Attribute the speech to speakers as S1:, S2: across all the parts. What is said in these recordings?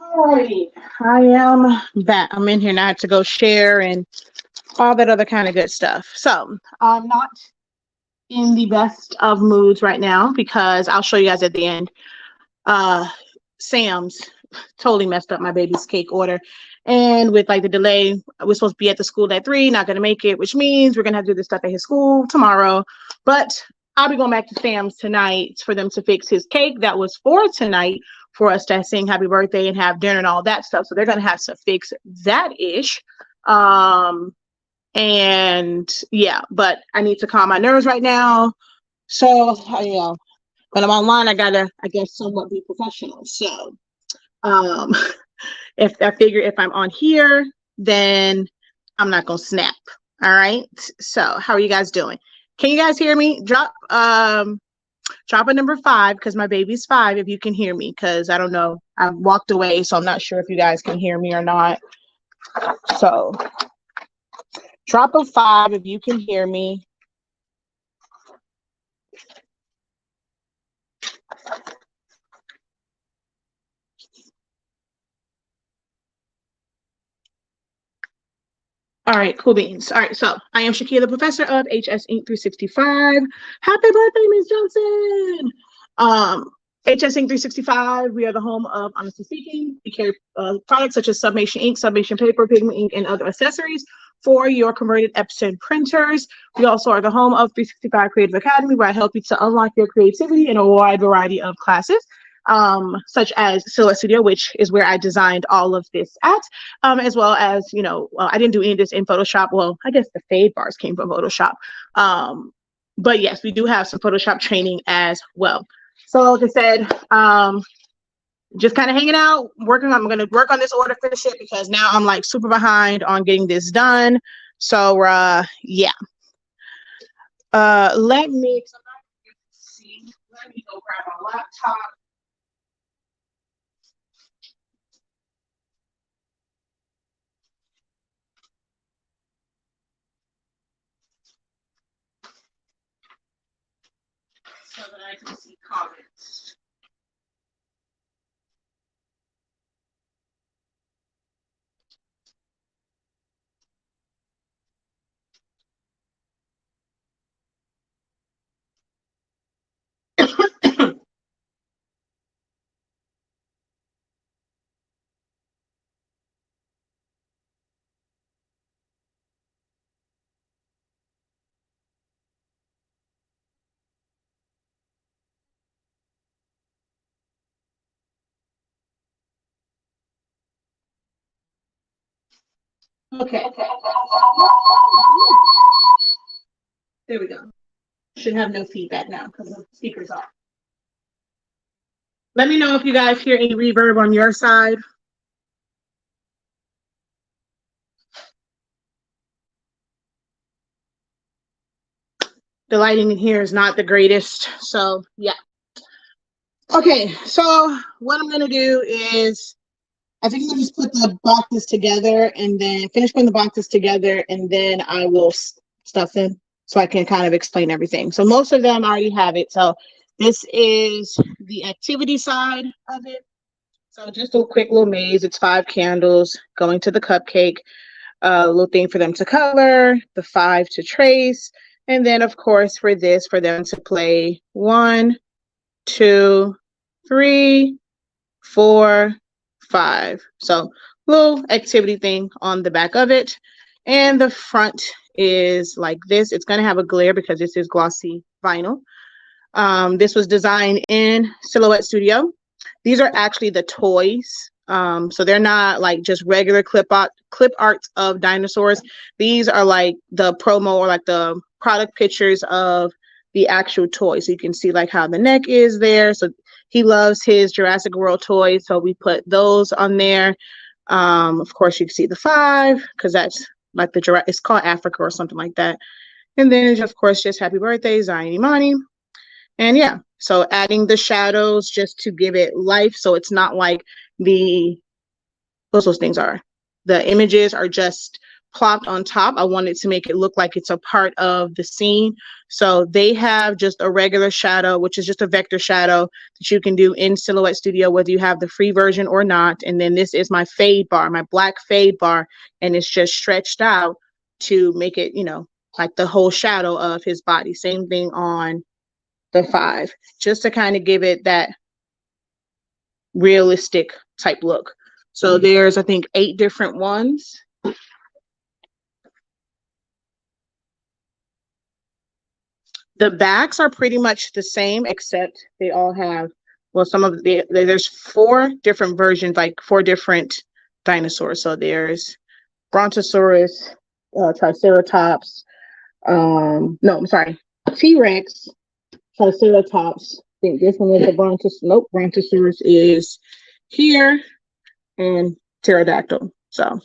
S1: Alrighty, I am back. I'm in here now to go share and all that other kind of good stuff. So I'm not in the best of moods right now because I'll show you guys at the end. Uh, Sam's totally messed up my baby's cake order. And with like the delay, we're supposed to be at the school at 3, not gonna make it, which means we're gonna have to do this stuff at his school tomorrow. But I'll be going back to Sam's tonight for them to fix his cake that was for tonight for us to sing happy birthday and have dinner and all that stuff. So they're gonna have to fix that ish. And yeah, but I need to calm my nerves right now. So when I'm online, I gotta, I guess, somewhat be professional. So um if I figure if I'm on here, then I'm not gonna snap. All right. So how are you guys doing? Can you guys hear me? Drop a number 5 because my baby's 5 if you can hear me, because I don't know. I walked away, so I'm not sure if you guys can hear me or not. So drop a 5 if you can hear me. All right, cool beans. All right, so I am Shakia, the professor of HS Inc. 365. Happy birthday, Miss Johnson. HS Inc. 365, we are the home of Honestly Speaking. We carry products such as Submation ink, Submation paper, pigment ink, and other accessories for your converted Epson printers. We also are the home of 365 Creative Academy, where I help you to unlock your creativity in a wide variety of classes, such as Silhouette Studio, which is where I designed all of this at, as well as, I didn't do any of this in Photoshop. Well, I guess the fade bars came from Photoshop. But yes, we do have some Photoshop training as well. So like I said, just kind of hanging out, working. I'm going to work on this order, finish it, because now I'm like super behind on getting this done. So yeah. Let me go grab my laptop. So that I can see comments. Okay. There we go. Should have no feedback now because the speaker's off. Let me know if you guys hear any reverb on your side. The lighting in here is not the greatest, so yeah. Okay, so what I'm gonna do is, I think I'm gonna just put the boxes together and then finish putting the boxes together, and then I will stuff them so I can kind of explain everything. So most of them I already have it. So this is the activity side of it. So just a quick little maze. It's 5 candles going to the cupcake, a little thing for them to color, the 5 to trace, and then of course for this, for them to play 1, 2, 3, 4, 5. So little activity thing on the back of it. And the front is like this. It's going to have a glare because this is glossy vinyl. This was designed in Silhouette Studio. These are actually the toys. So they're not like just regular clip arts of dinosaurs. These are like the promo or like the product pictures of the actual toy. So you can see like how the neck is there. So he loves his Jurassic World toys. So we put those on there. Of course, you can see the 5 because that's like the it's called Africa or something like that. And then, of course, just happy birthday, Zion Imani. And yeah, so adding the shadows just to give it life. So it's not like those things are. The images are just plopped on top. I wanted to make it look like it's a part of the scene. So they have just a regular shadow, which is just a vector shadow that you can do in Silhouette Studio, whether you have the free version or not. And then this is my fade bar, my black fade bar, and it's just stretched out to make it, you know, like the whole shadow of his body. Same thing on the 5, just to kind of give it that realistic type look. So there's, I think, 8 different ones. The backs are pretty much the same, except they all have, well, some of there's 4 different versions, like 4 different dinosaurs. So there's Brontosaurus, Triceratops, no, I'm sorry, T-Rex, Triceratops. I think this one is the Brontosaurus. Nope, Brontosaurus is here, and Pterodactyl. So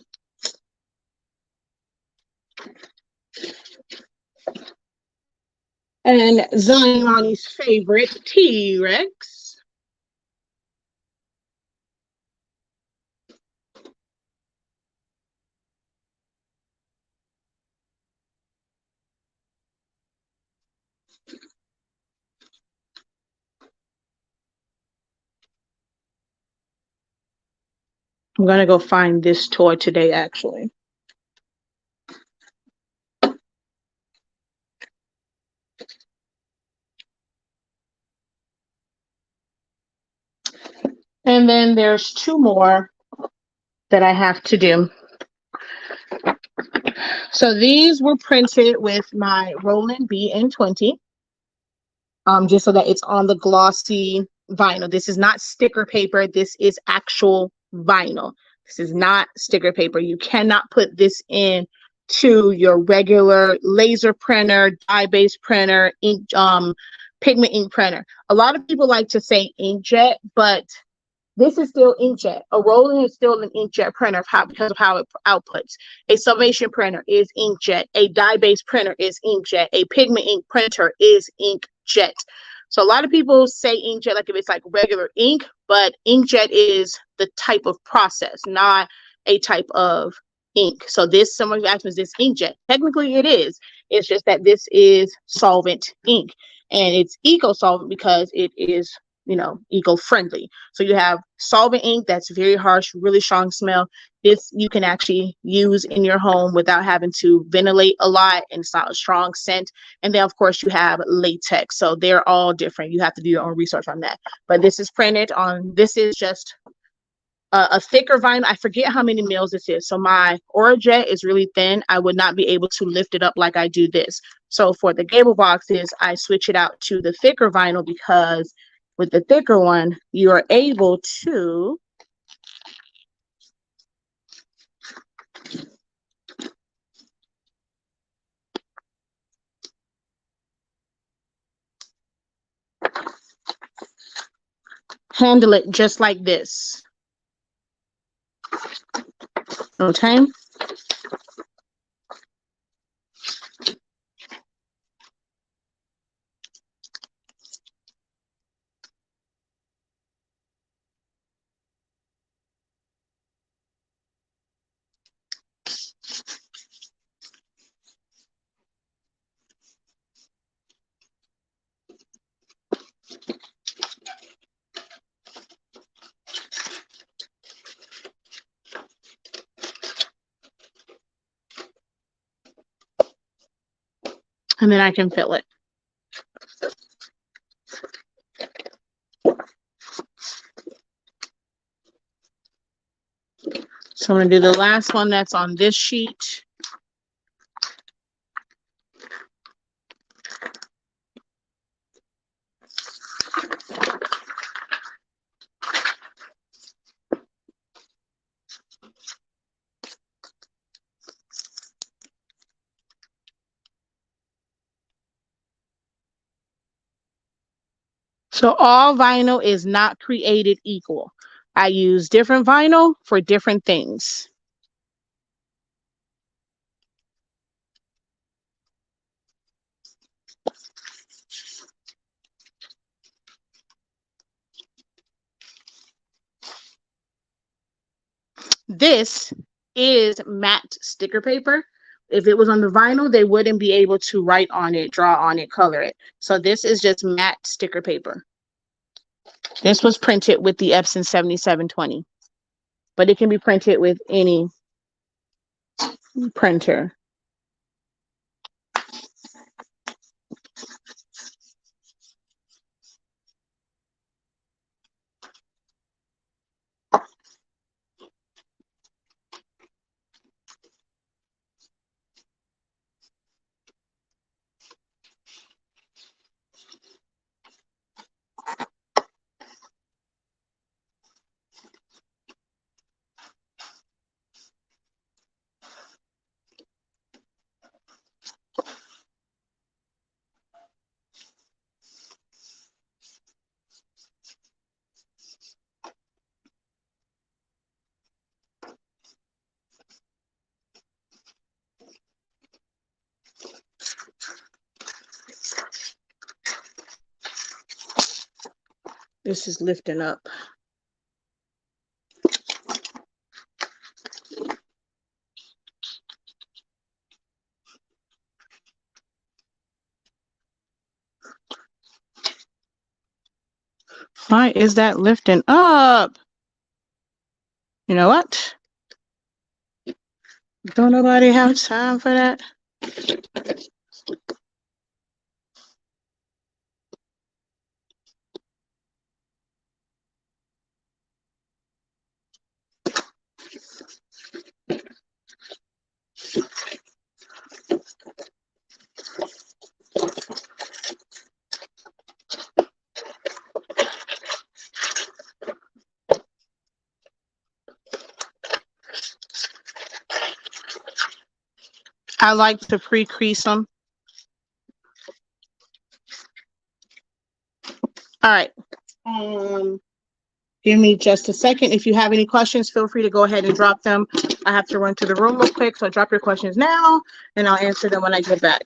S1: and Zionani's favorite, T-Rex. I'm gonna go find this toy today, actually. And then there's 2 more that I have to do. So these were printed with my Roland BN20, just so that it's on the glossy vinyl. This is not sticker paper. This is actual vinyl. This is not sticker paper. You cannot put this in to your regular laser printer, dye-based printer, ink, pigment ink printer. A lot of people like to say inkjet, but this is still inkjet. A Roland is still an inkjet printer because of how it outputs. A summation printer is inkjet. A dye-based printer is inkjet. A pigment ink printer is inkjet. So a lot of people say inkjet like if it's like regular ink, but inkjet is the type of process, not a type of ink. So this, someone asked me, is this inkjet? Technically it is. It's just that this is solvent ink, and it's eco-solvent because it is, you know, eco-friendly. So you have solvent ink that's very harsh, really strong smell. This you can actually use in your home without having to ventilate a lot, and it's not a strong scent. And then of course you have latex. So they're all different. You have to do your own research on that. But this is printed on, this is just a thicker vinyl. I forget how many mils this is. So my Orajet is really thin. I would not be able to lift it up like I do this. So for the Gable boxes, I switch it out to the thicker vinyl because with the thicker one, you are able to handle it just like this. Okay. And then I can fill it. So I'm going to do the last one that's on this sheet. So all vinyl is not created equal. I use different vinyl for different things. This is matte sticker paper. If it was on the vinyl, they wouldn't be able to write on it, draw on it, color it. So this is just matte sticker paper. This was printed with the Epson 7720, but it can be printed with any printer. This is lifting up. Why is that lifting up? You know what? Don't nobody have time for that. I like to pre-crease them. All right. Give me just a second. If you have any questions, feel free to go ahead and drop them. I have to run to the room real quick, so drop your questions now, and I'll answer them when I get back.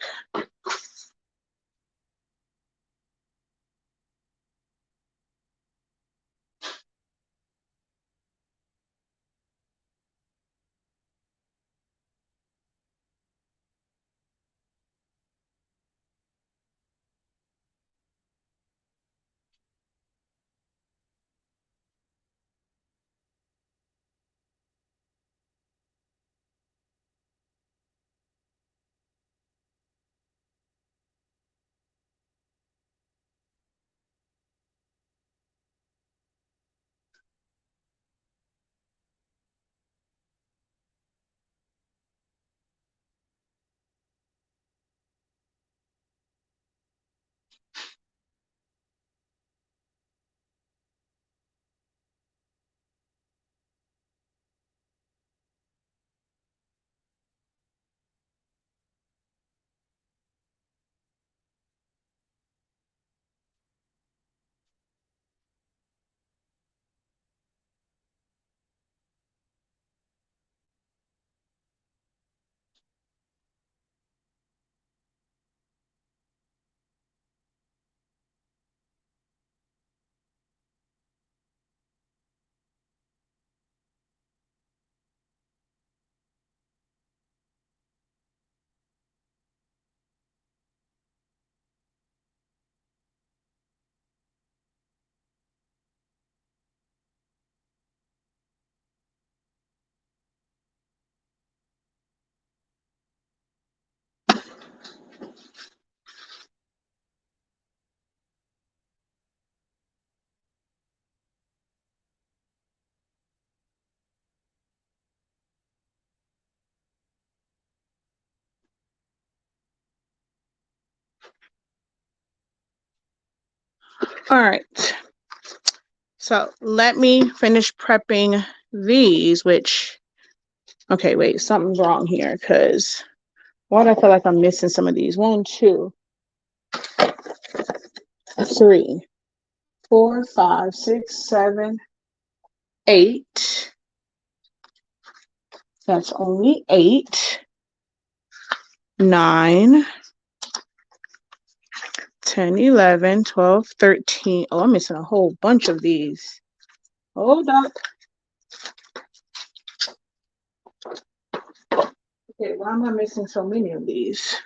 S1: All right. So let me finish prepping these, which, okay, wait, something's wrong here, because why do I feel like I'm missing some of these? 1, 2, 3, 4, 5, 6, 7, 8. That's only 8. 9, 10, 11, 12, 13. Oh, I'm missing a whole bunch of these. Hold up. Okay, why am I missing so many of these?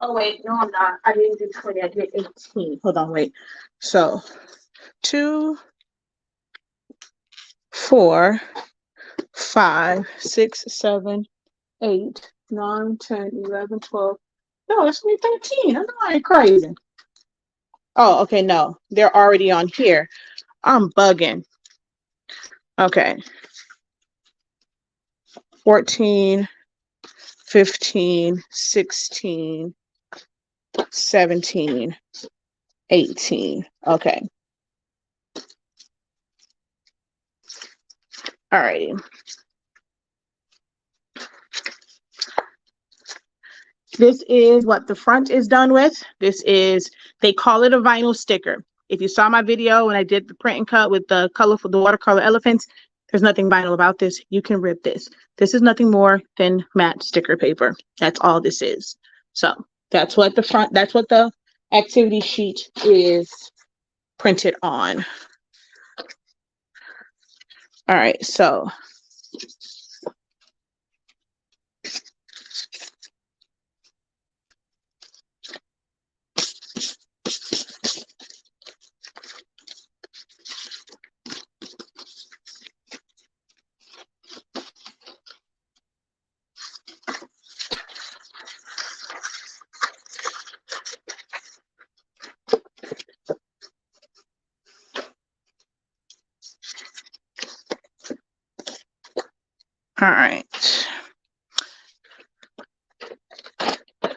S1: Oh wait, no, I'm not. I didn't do 20. I did 18. Hold on, wait. So 2, 4, 5, 6, 7, 8, 9, 10, 11, 12. No, it's me 13. I'm not crazy. Oh, okay, no. They're already on here. I'm bugging. Okay. 14, 15, 16, 17, 18. Okay. All righty. This is what the front is done with. This is, they call it a vinyl sticker. If you saw my video when I did the print and cut with the colorful, the watercolor elephants, there's nothing vinyl about this. You can rip this. This is nothing more than matte sticker paper. That's all this is. So that's what the front, that's what the activity sheet is printed on. All right, so all right.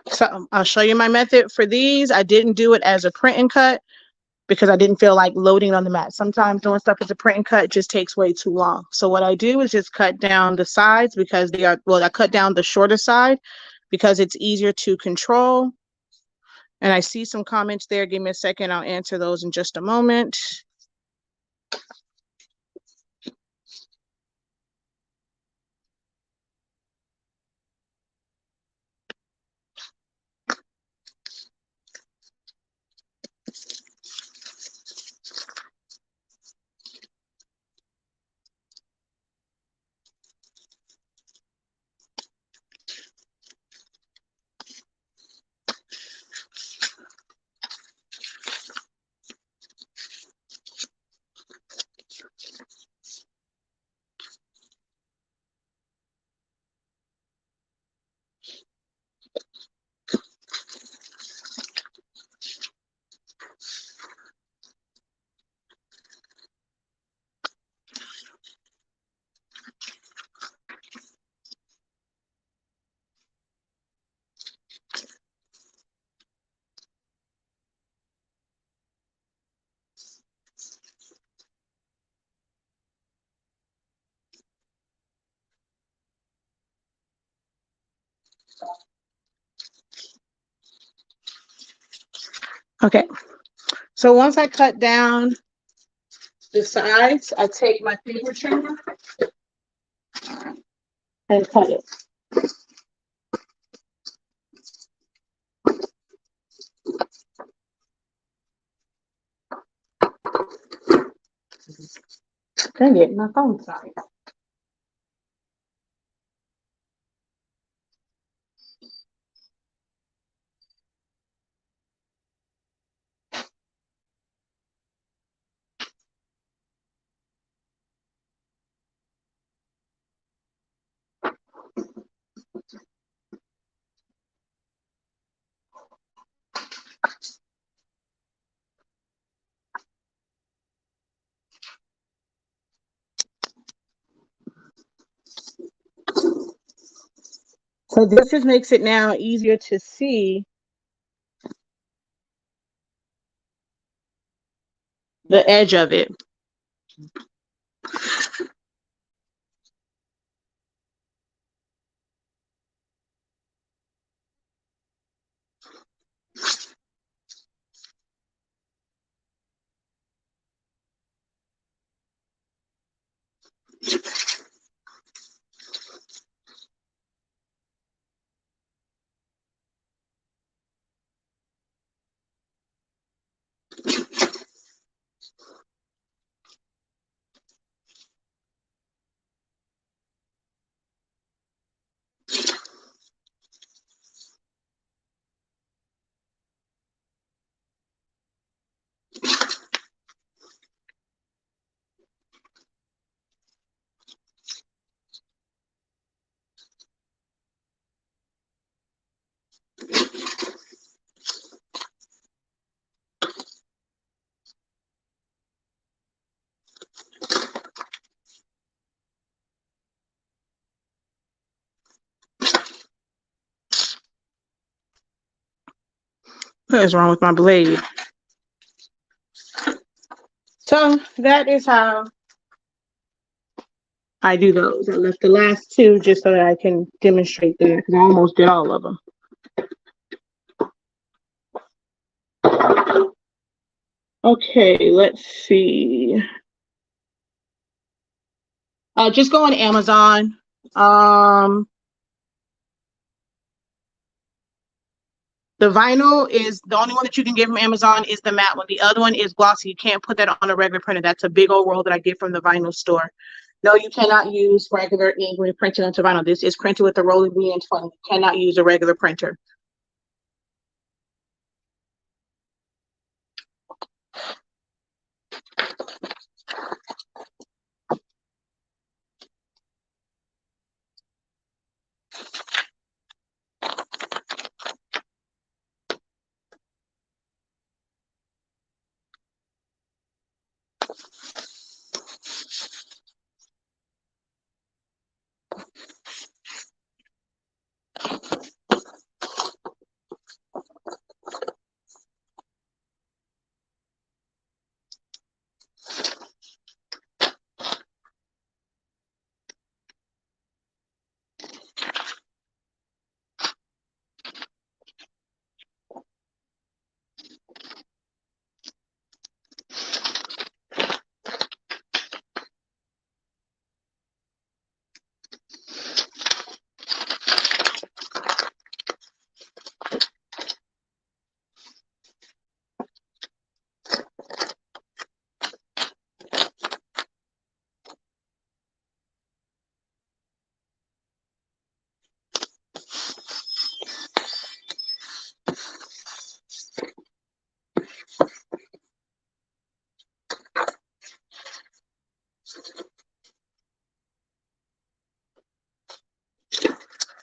S1: So I'll show you my method for these. I didn't do it as a print and cut because I didn't feel like loading on the mat. Sometimes doing stuff as a print and cut just takes way too long. So what I do is just cut down the sides because they are, well, I cut down the shorter side because it's easier to control. And I see some comments there. Give me a second. I'll answer those in just a moment. Okay. So once I cut down the sides, I take my paper trimmer and cut it. Dang it, my phone's sorry. So this just makes it now easier to see the edge of it. What is wrong with my blade? So that is how I do those. I left the last two just so that I can demonstrate there because I almost did all of them. Okay, let's see. Just go on Amazon. The vinyl is the only one that you can get from Amazon is the matte one. The other one is glossy. You can't put that on a regular printer. That's a big old roll that I get from the vinyl store. No, you cannot use regular ink when you're printing onto vinyl. This is printed with the rolling BN20. You cannot use a regular printer.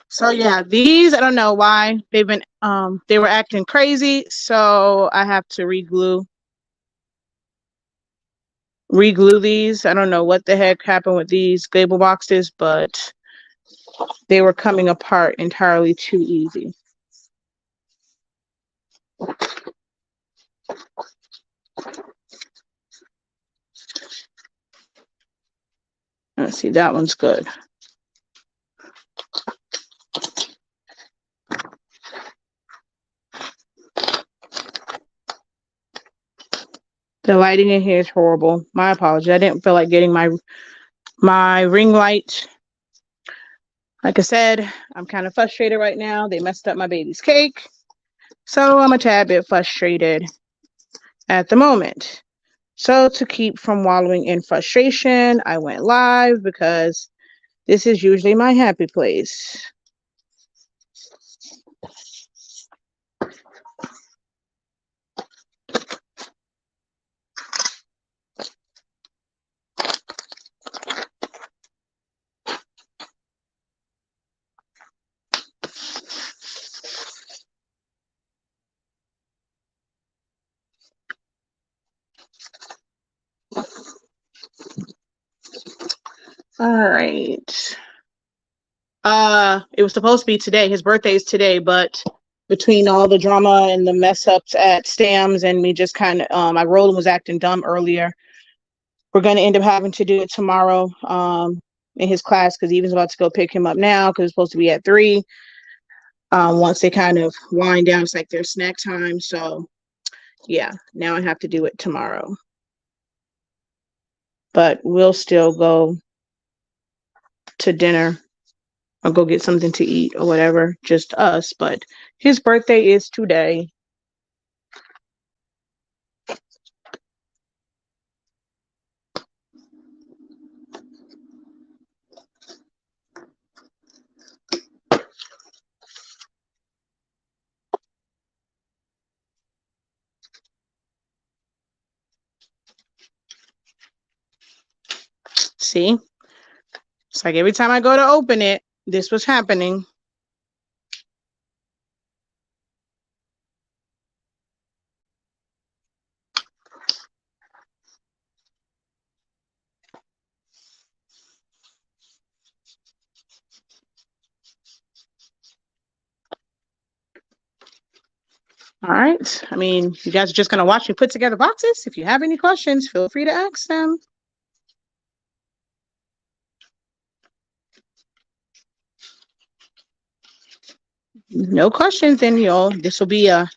S1: So yeah, these I don't know why they've been they were acting crazy, so I have to reglue these. I don't know what the heck happened with these Gable boxes, but they were coming apart entirely too easy. Let's see, that one's good. The lighting in here is horrible. My apologies. I didn't feel like getting my ring light. Like I said, I'm kind of frustrated right now. They messed up my baby's cake. So I'm a tad bit frustrated at the moment. So to keep from wallowing in frustration, I went live because this is usually my happy place. All right. It was supposed to be today. His birthday is today, but between all the drama and the mess ups at Stams and me just kind of, my Roland was acting dumb earlier. We're going to end up having to do it tomorrow in his class because Evan's about to go pick him up now because it's supposed to be at 3. Once they kind of wind down, it's like their snack time. So yeah, now I have to do it tomorrow. But we'll still go to dinner or go get something to eat or whatever, just us. But his birthday is today. See? It's like every time I go to open it, this was happening. All right. I mean, you guys are just going to watch me put together boxes. If you have any questions, feel free to ask them. No questions, then this will be a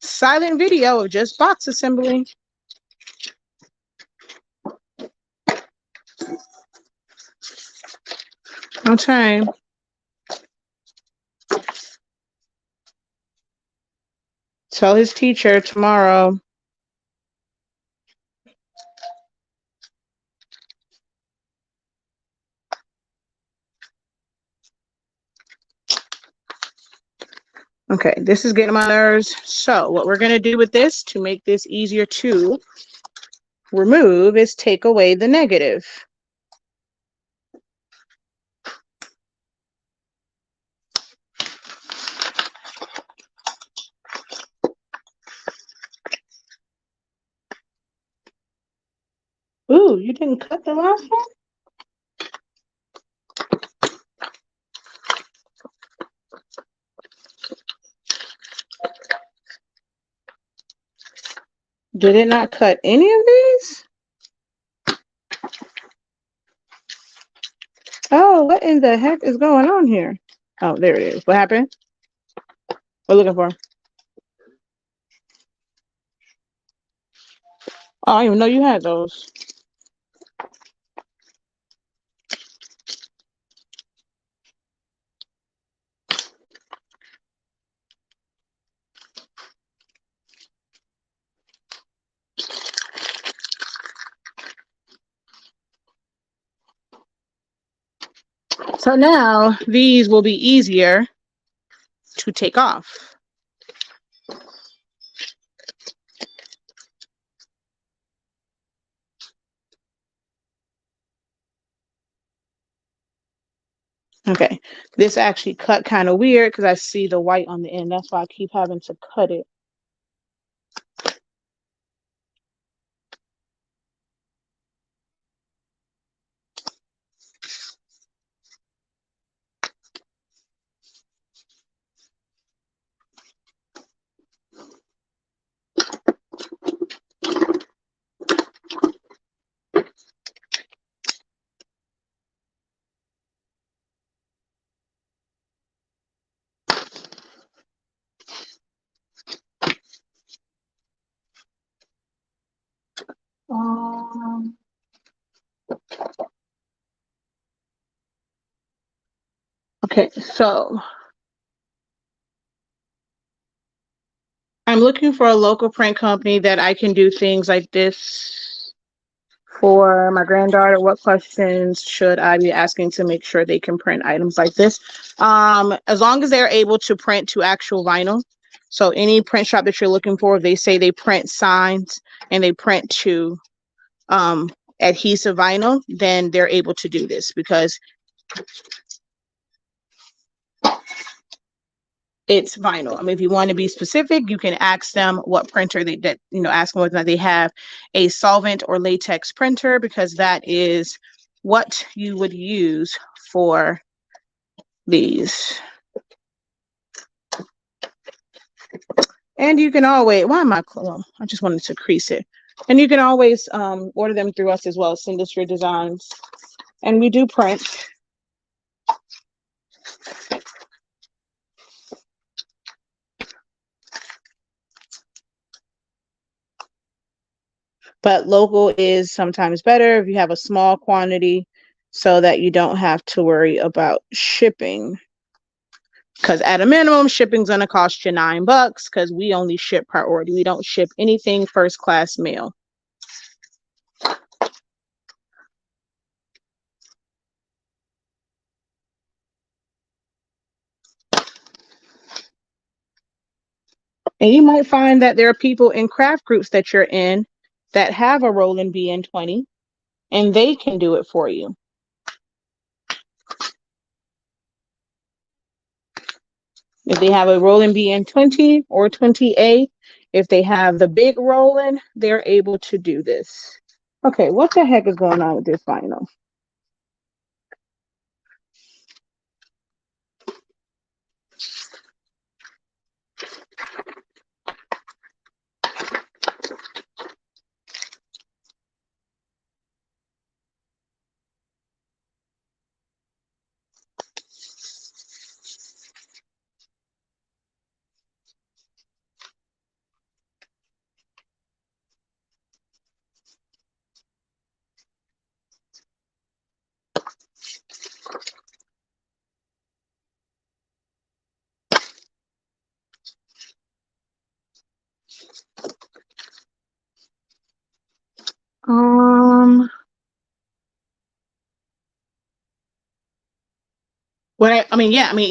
S1: silent video of just box assembly. Okay. Tell his teacher tomorrow. Okay, this is getting my nerves. So what we're going to do with this to make this easier to remove is take away the negative. Ooh, you didn't cut the last one? Did it not cut any of these? Oh, what in the heck is going on here? Oh, there it is. What happened? We're looking for. Oh, I didn't even know you had those. So now these will be easier to take off. Okay, this actually cut kind of weird because I see the white on the end. That's why I keep having to cut it. Okay, so I'm looking for a local print company that I can do things like this for my granddaughter. What questions should I be asking to make sure they can print items like this? As long as they're able to print to actual vinyl. So any print shop that you're looking for, if they say they print signs and they print to adhesive vinyl, then they're able to do this because it's vinyl. I mean, if you want to be specific, you can ask them what printer ask them whether or not they have a solvent or latex printer, because that is what you would use for these. And you can always, why am I, I just wanted to crease it. And you can always order them through us as well. Send us your designs. And we do print. But local is sometimes better if you have a small quantity so that you don't have to worry about shipping. Because at a minimum, shipping's going to cost you $9 because we only ship priority. We don't ship anything first class mail. And you might find that there are people in craft groups that you're in that have a Roland BN20 and they can do it for you. If they have a Roland BN20 or 20A, if they have the big Roland, they're able to do this. Okay, what the heck is going on with this vinyl?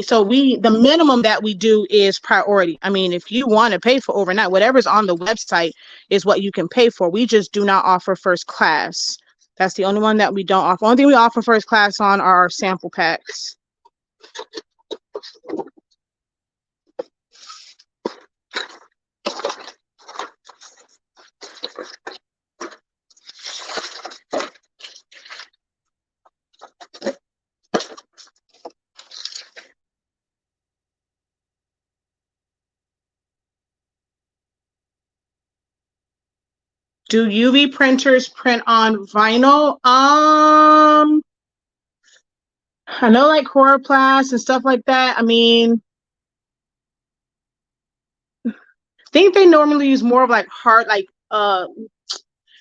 S1: So the minimum that we do is priority. I mean, if you want to pay for overnight, whatever's on the website is what you can pay for. We just do not offer first class. That's the only one that we don't offer. Only thing we offer first class on are our sample packs. Do UV printers print on vinyl? I know like Coroplast and stuff like that. I mean, I think they normally use more of like hard, like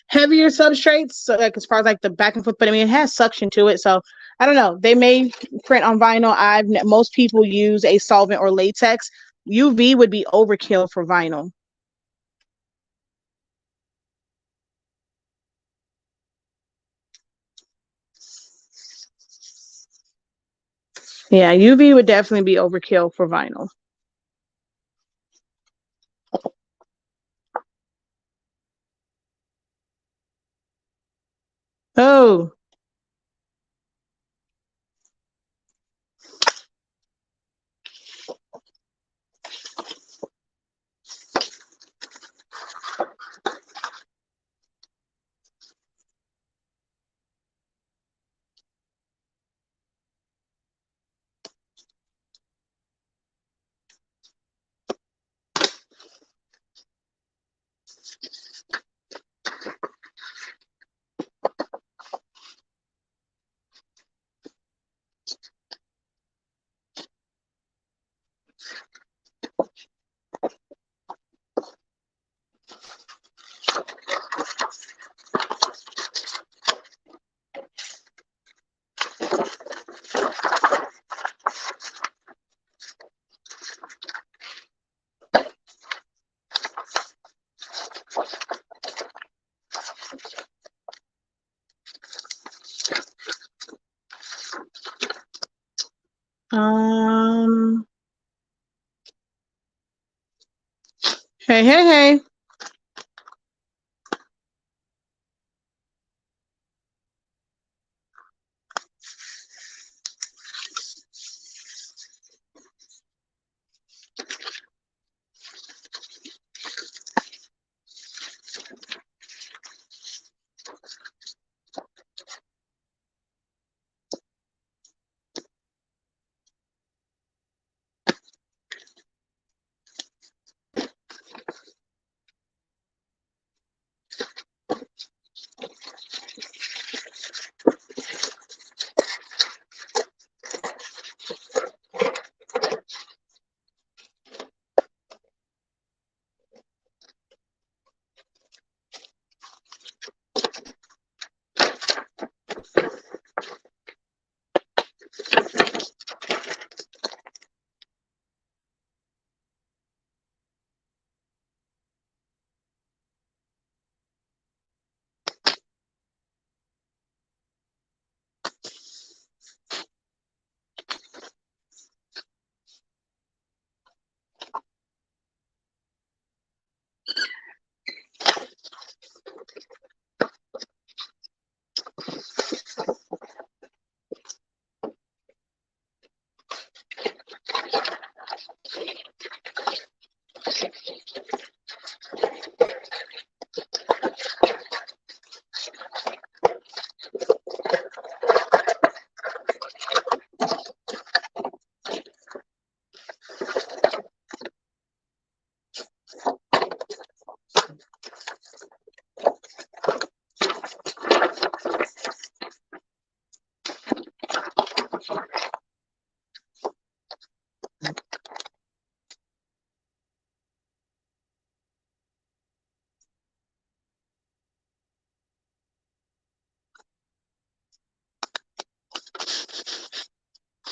S1: heavier substrates. So like as far as like the back and forth, but I mean it has suction to it. So I don't know. They may print on vinyl. Most people use a solvent or latex. UV would be overkill for vinyl. Yeah, UV would definitely be overkill for vinyl. Oh. Hey.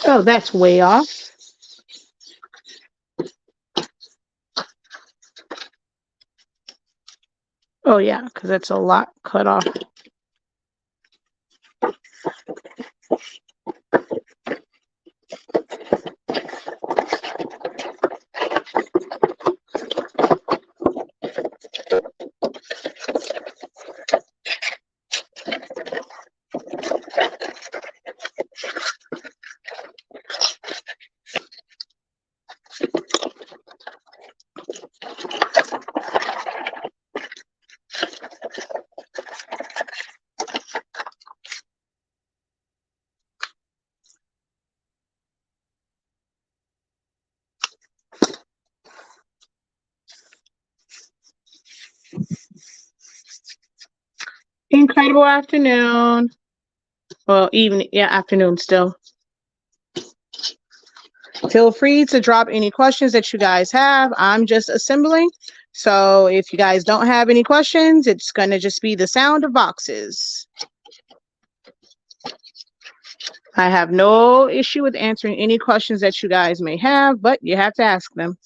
S1: Oh, that's way off. Oh, yeah, because that's a lot cut off. Incredible afternoon. Well, evening, yeah, afternoon still. Feel free to drop any questions that you guys have. I'm just assembling. So if you guys don't have any questions, it's going to just be the sound of boxes. I have no issue with answering any questions that you guys may have, but you have to ask them.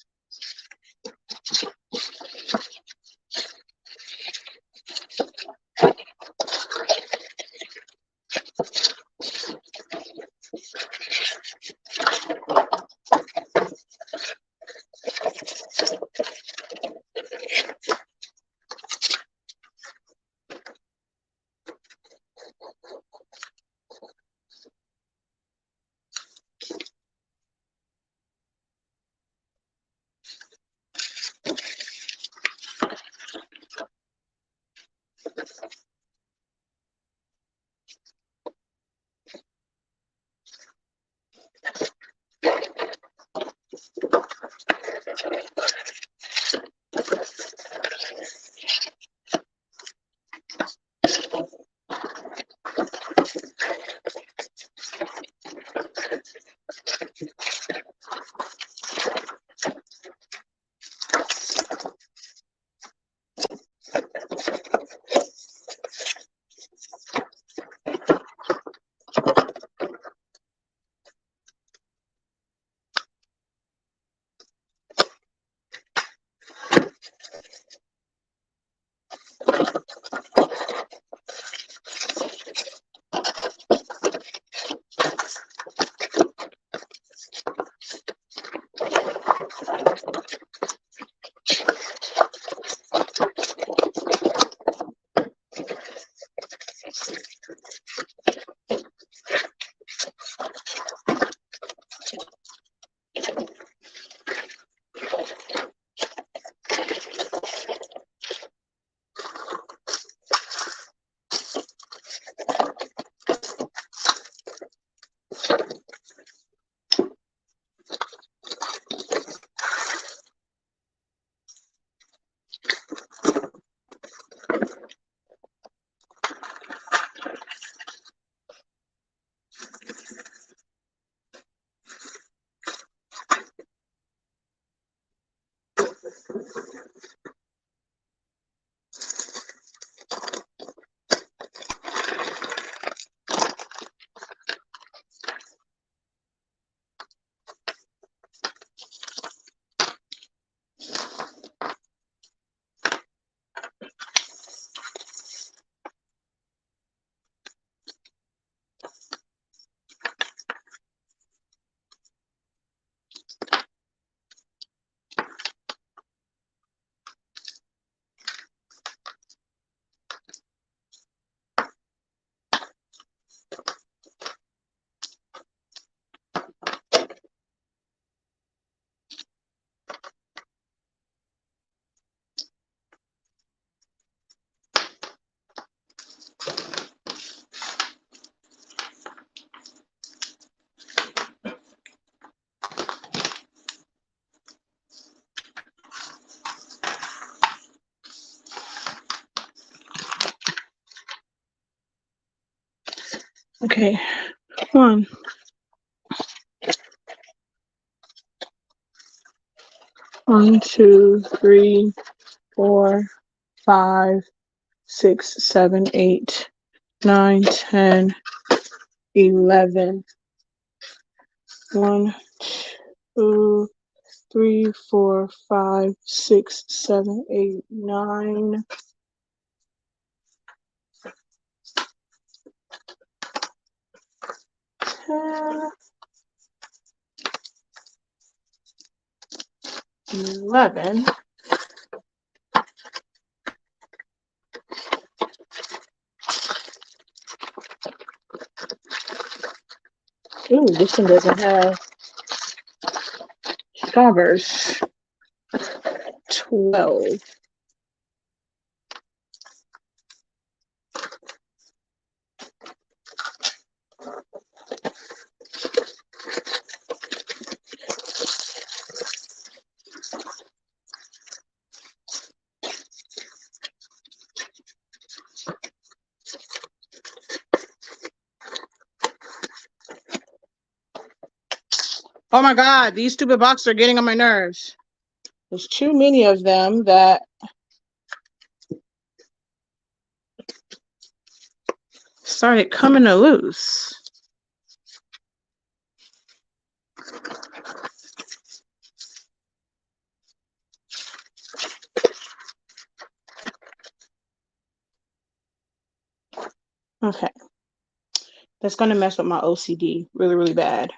S1: Okay, 1, 1, 2, 3, 4, 5, 6, 7, 8, 9, 10, 11, 1, 2, 3, 4, 5, 6, 7, 8, 9. 10, 11. Ooh, this one doesn't have covers. 12. Oh my God, these stupid boxes are getting on my nerves. There's too many of them that started coming to loose. Okay. That's going to mess with my OCD really, really bad.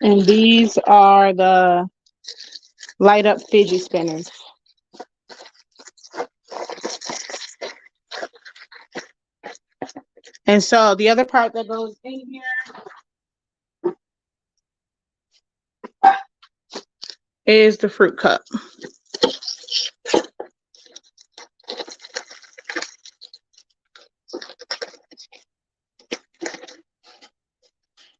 S1: And these are the light up fidget spinners. And so the other part that goes in here is the fruit cup.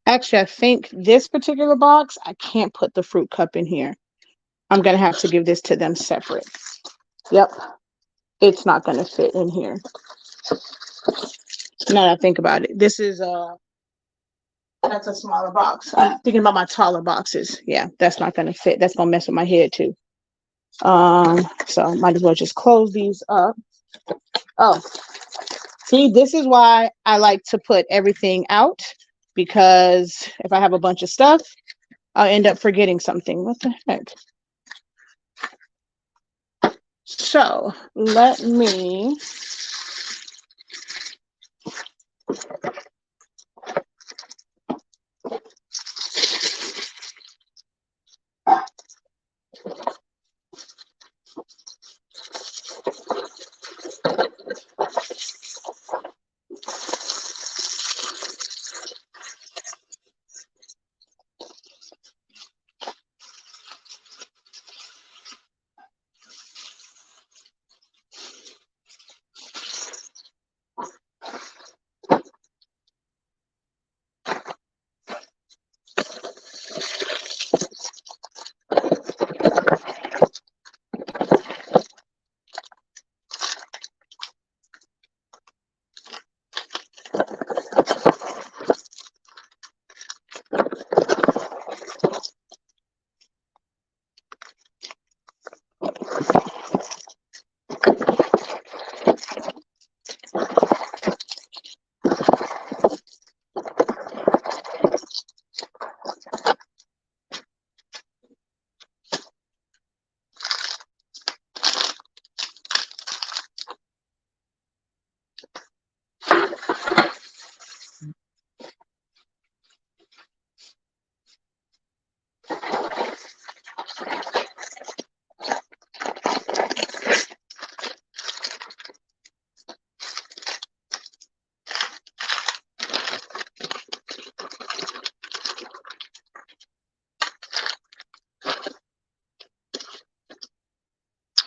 S1: Actually, I think this particular box, I can't put the fruit cup in here. I'm going to have to give this to them separate. Yep. It's not going to fit in here. Now that I think about it, this is that's a smaller box. I'm thinking about my taller boxes. Yeah, that's not going to fit. That's going to mess with my head too. So might as well just close these up. Oh, see, this is why I like to put everything out, because if I have a bunch of stuff, I'll end up forgetting something. What the heck? So let me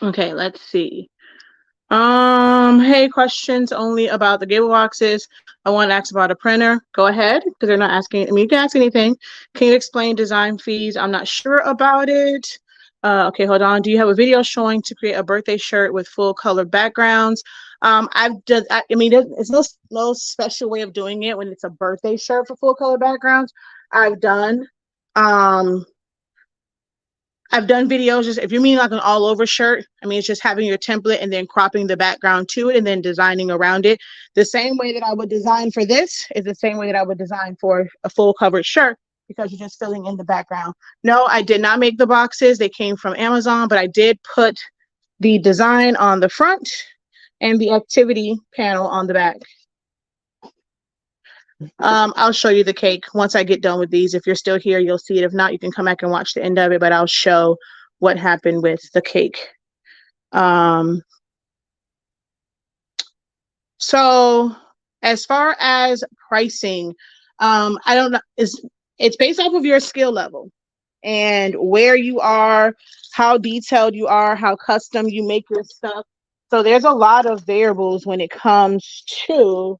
S1: Okay, let's see. Hey, questions only about the Gable boxes. I want to ask about a printer. Go ahead, because they're not asking. I mean, you can ask anything. Can you explain design fees? I'm not sure about it. Okay, hold on. Do you have a video showing to create a birthday shirt with full color backgrounds? I've done. I mean, there's no special way of doing it when it's a birthday shirt for full color backgrounds. I've done. Um, I've done videos, just if you mean like an all over shirt, I mean, it's just having your template and then cropping the background to it and then designing around it. The same way that I would design for this is the same way that I would design for a full covered shirt, because you're just filling in the background. No, I did not make the boxes. They came from Amazon, but I did put the design on the front and the activity panel on the back. I'll show you the cake once I get done with these. If you're still here, you'll see it. If not, you can come back and watch the end of it, but I'll show what happened with the cake. So as far as pricing, I don't know, it's based off of your skill level and where you are, how detailed you are, how custom you make your stuff. So there's a lot of variables when it comes to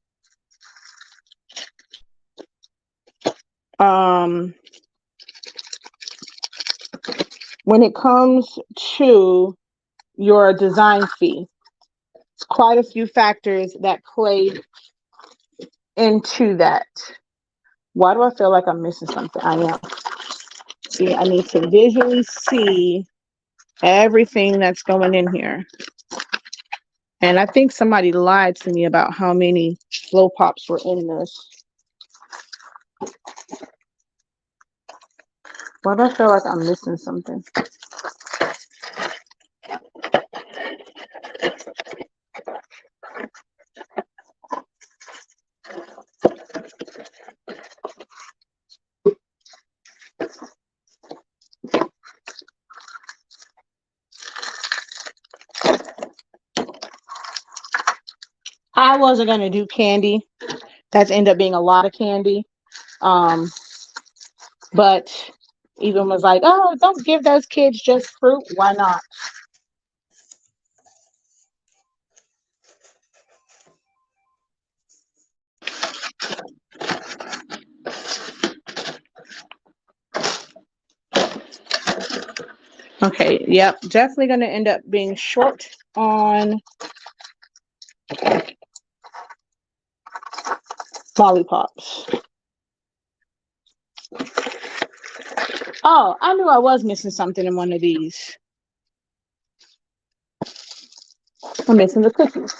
S1: your design fee. Quite a few factors that play into that. Why do I feel like I'm missing something? I am. See, I need to visually see everything that's going in here. And I think somebody lied to me about how many flow pops were in this. Why do I feel like I'm missing something? I wasn't going to do candy. That's ended up being a lot of candy. But even was like, oh, don't give those kids just fruit. Why not? Okay, yep, definitely going to end up being short on lollipops. Oh, I knew I was missing something in one of these. I'm missing the cookies.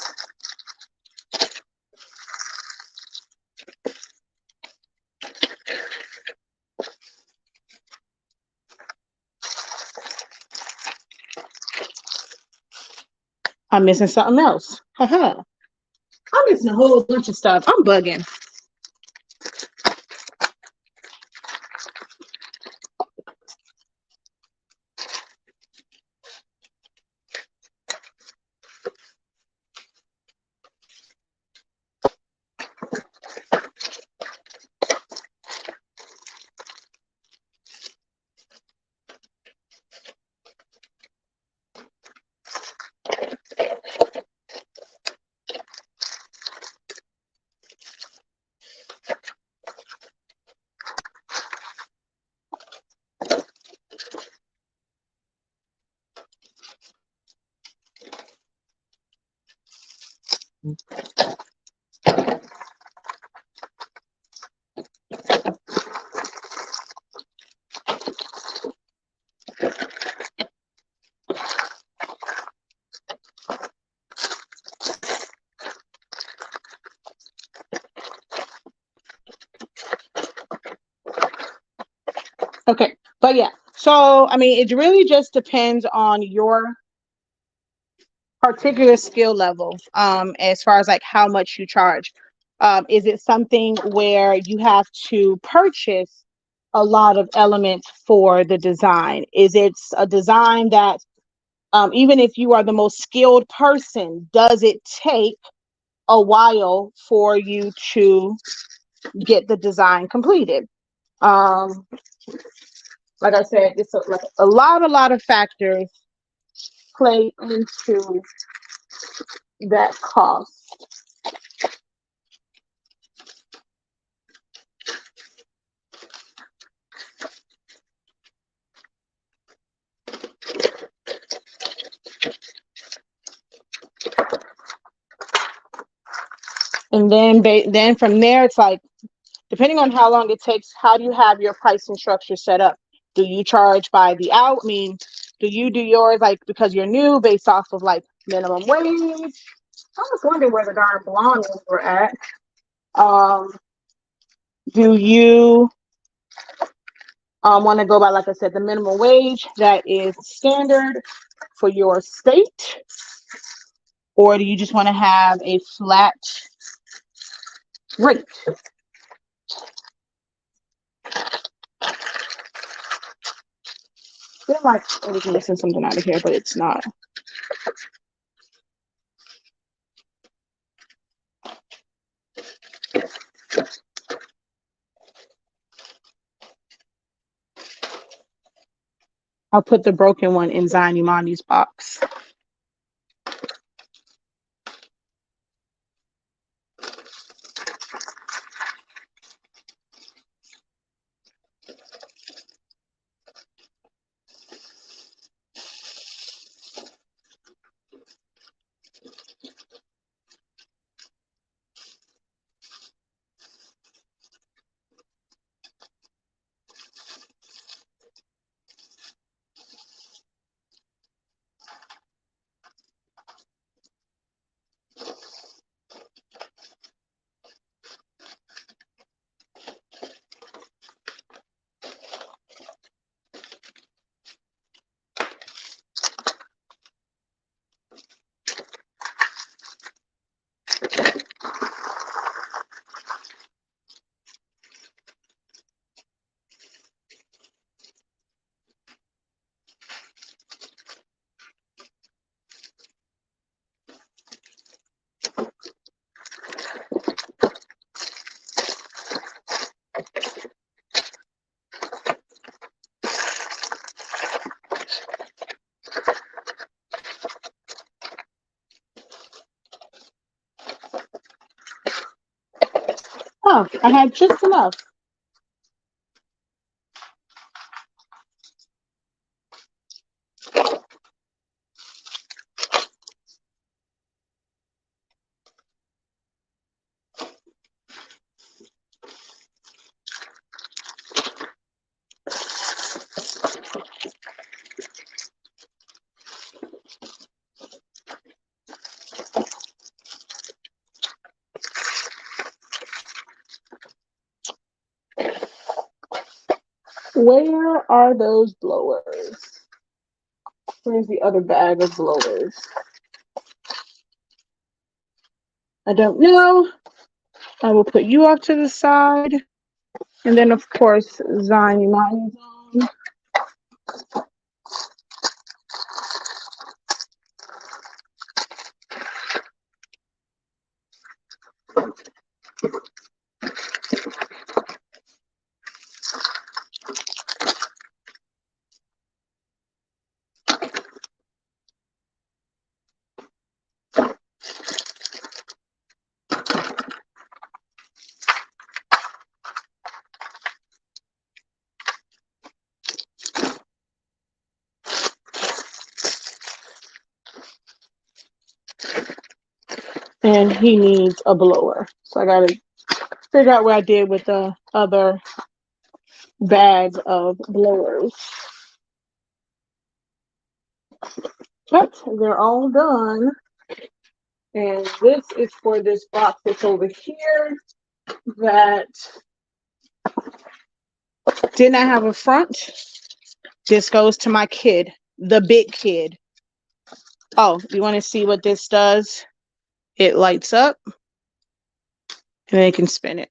S1: I'm missing something else. Haha. I'm missing a whole bunch of stuff. I'm bugging. Okay, but yeah, so I mean, it really just depends on your particular skill level, as far as like how much you charge. Is it something where you have to purchase a lot of elements for the design? Is it a design that, even if you are the most skilled person, does it take a while for you to get the design completed? Like I said, it's like a lot of factors play into that cost. And then from there, it's like, depending on how long it takes, how do you have your pricing structure set up? Do you charge by the hour? I mean, do you do yours like because you're new based off of like minimum wage? I was wondering where the darn blonde ones were at. Do you want to go by, like I said, the minimum wage that is standard for your state? Or do you just want to have a flat rate? I feel like I was missing something out of here, but it's not. I'll put the broken one in Zion Imani's box. Oh, I had just enough. Where are those blowers? Where's the other bag of blowers? I don't know. I will put you off to the side. And then, of course, Zion Imani's on. And he needs a blower. So I gotta figure out what I did with the other bags of blowers. But they're all done. And this is for this box that's over here that did not have a front. This goes to my kid, the big kid. Oh, you want to see what this does? It lights up and then you can spin it.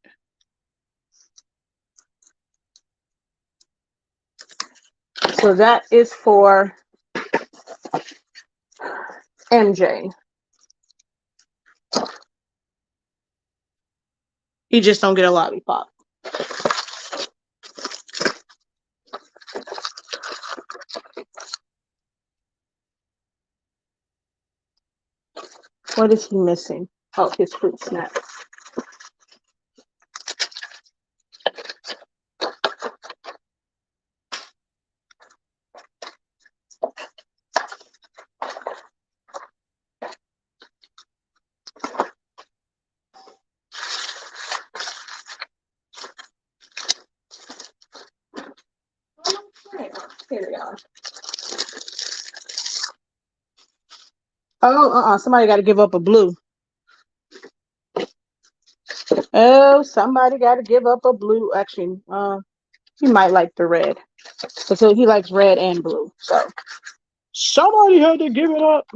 S1: So that is for MJ. You just don't get a lollipop. What is he missing? Oh, his fruit snap. Here we are. Oh, somebody got to give up a blue. Oh, somebody got to give up a blue. Actually, he might like the red. So he likes red and blue. So somebody had to give it up.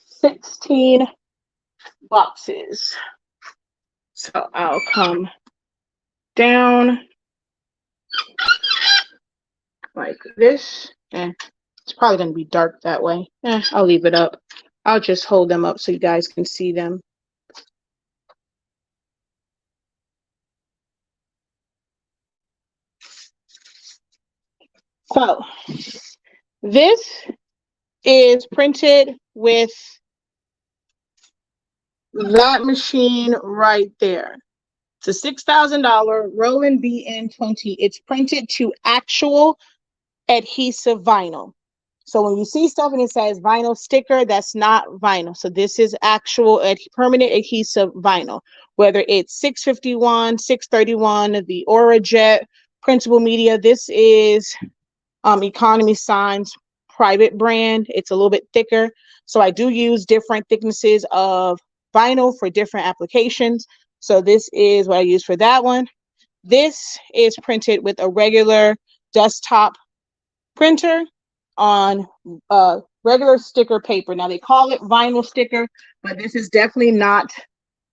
S1: Sixteen boxes. So I'll come down like this. It's probably going to be dark that way. I'll leave it up. I'll just hold them up so you guys can see them. So this is printed with that machine right there. It's a $6,000 Roland BN20. It's printed to actual adhesive vinyl. So when you see stuff and it says vinyl sticker, that's not vinyl. So this is actual permanent adhesive vinyl, whether it's 651, 631, the Aurajet, printable media. This is Economy Signs private brand. It's a little bit thicker. So I do use different thicknesses of vinyl for different applications. So this is what I use for that one. This is printed with a regular desktop printer on regular sticker paper. Now they call it vinyl sticker, but this is definitely not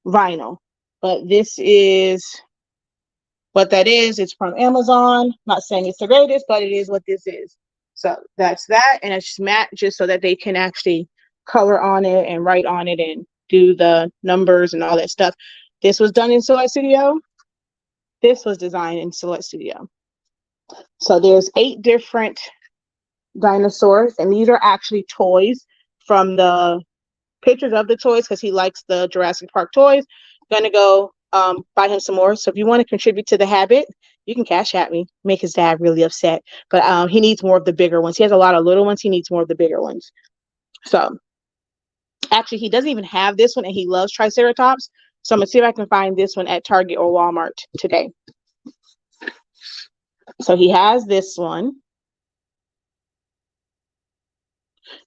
S1: vinyl. But this is what that is. It's from Amazon. Not saying it's the greatest, but it is what this is. So that's that, and it's just matte, just so that they can actually color on it and write on it and do the numbers and all that stuff. This was done in Silhouette Studio. This was designed in Silhouette Studio. So there's 8 different dinosaurs, and these are actually toys from the pictures of the toys, because he likes the Jurassic Park toys. Gonna go buy him some more. So if you want to contribute to the habit, you can cash at me. Make his dad really upset, but he needs more of the bigger ones. He has a lot of little ones. He needs more of the bigger ones. So actually, he doesn't even have this one, and he loves Triceratops. So I'm gonna see if I can find this one at Target or Walmart today. So he has this one.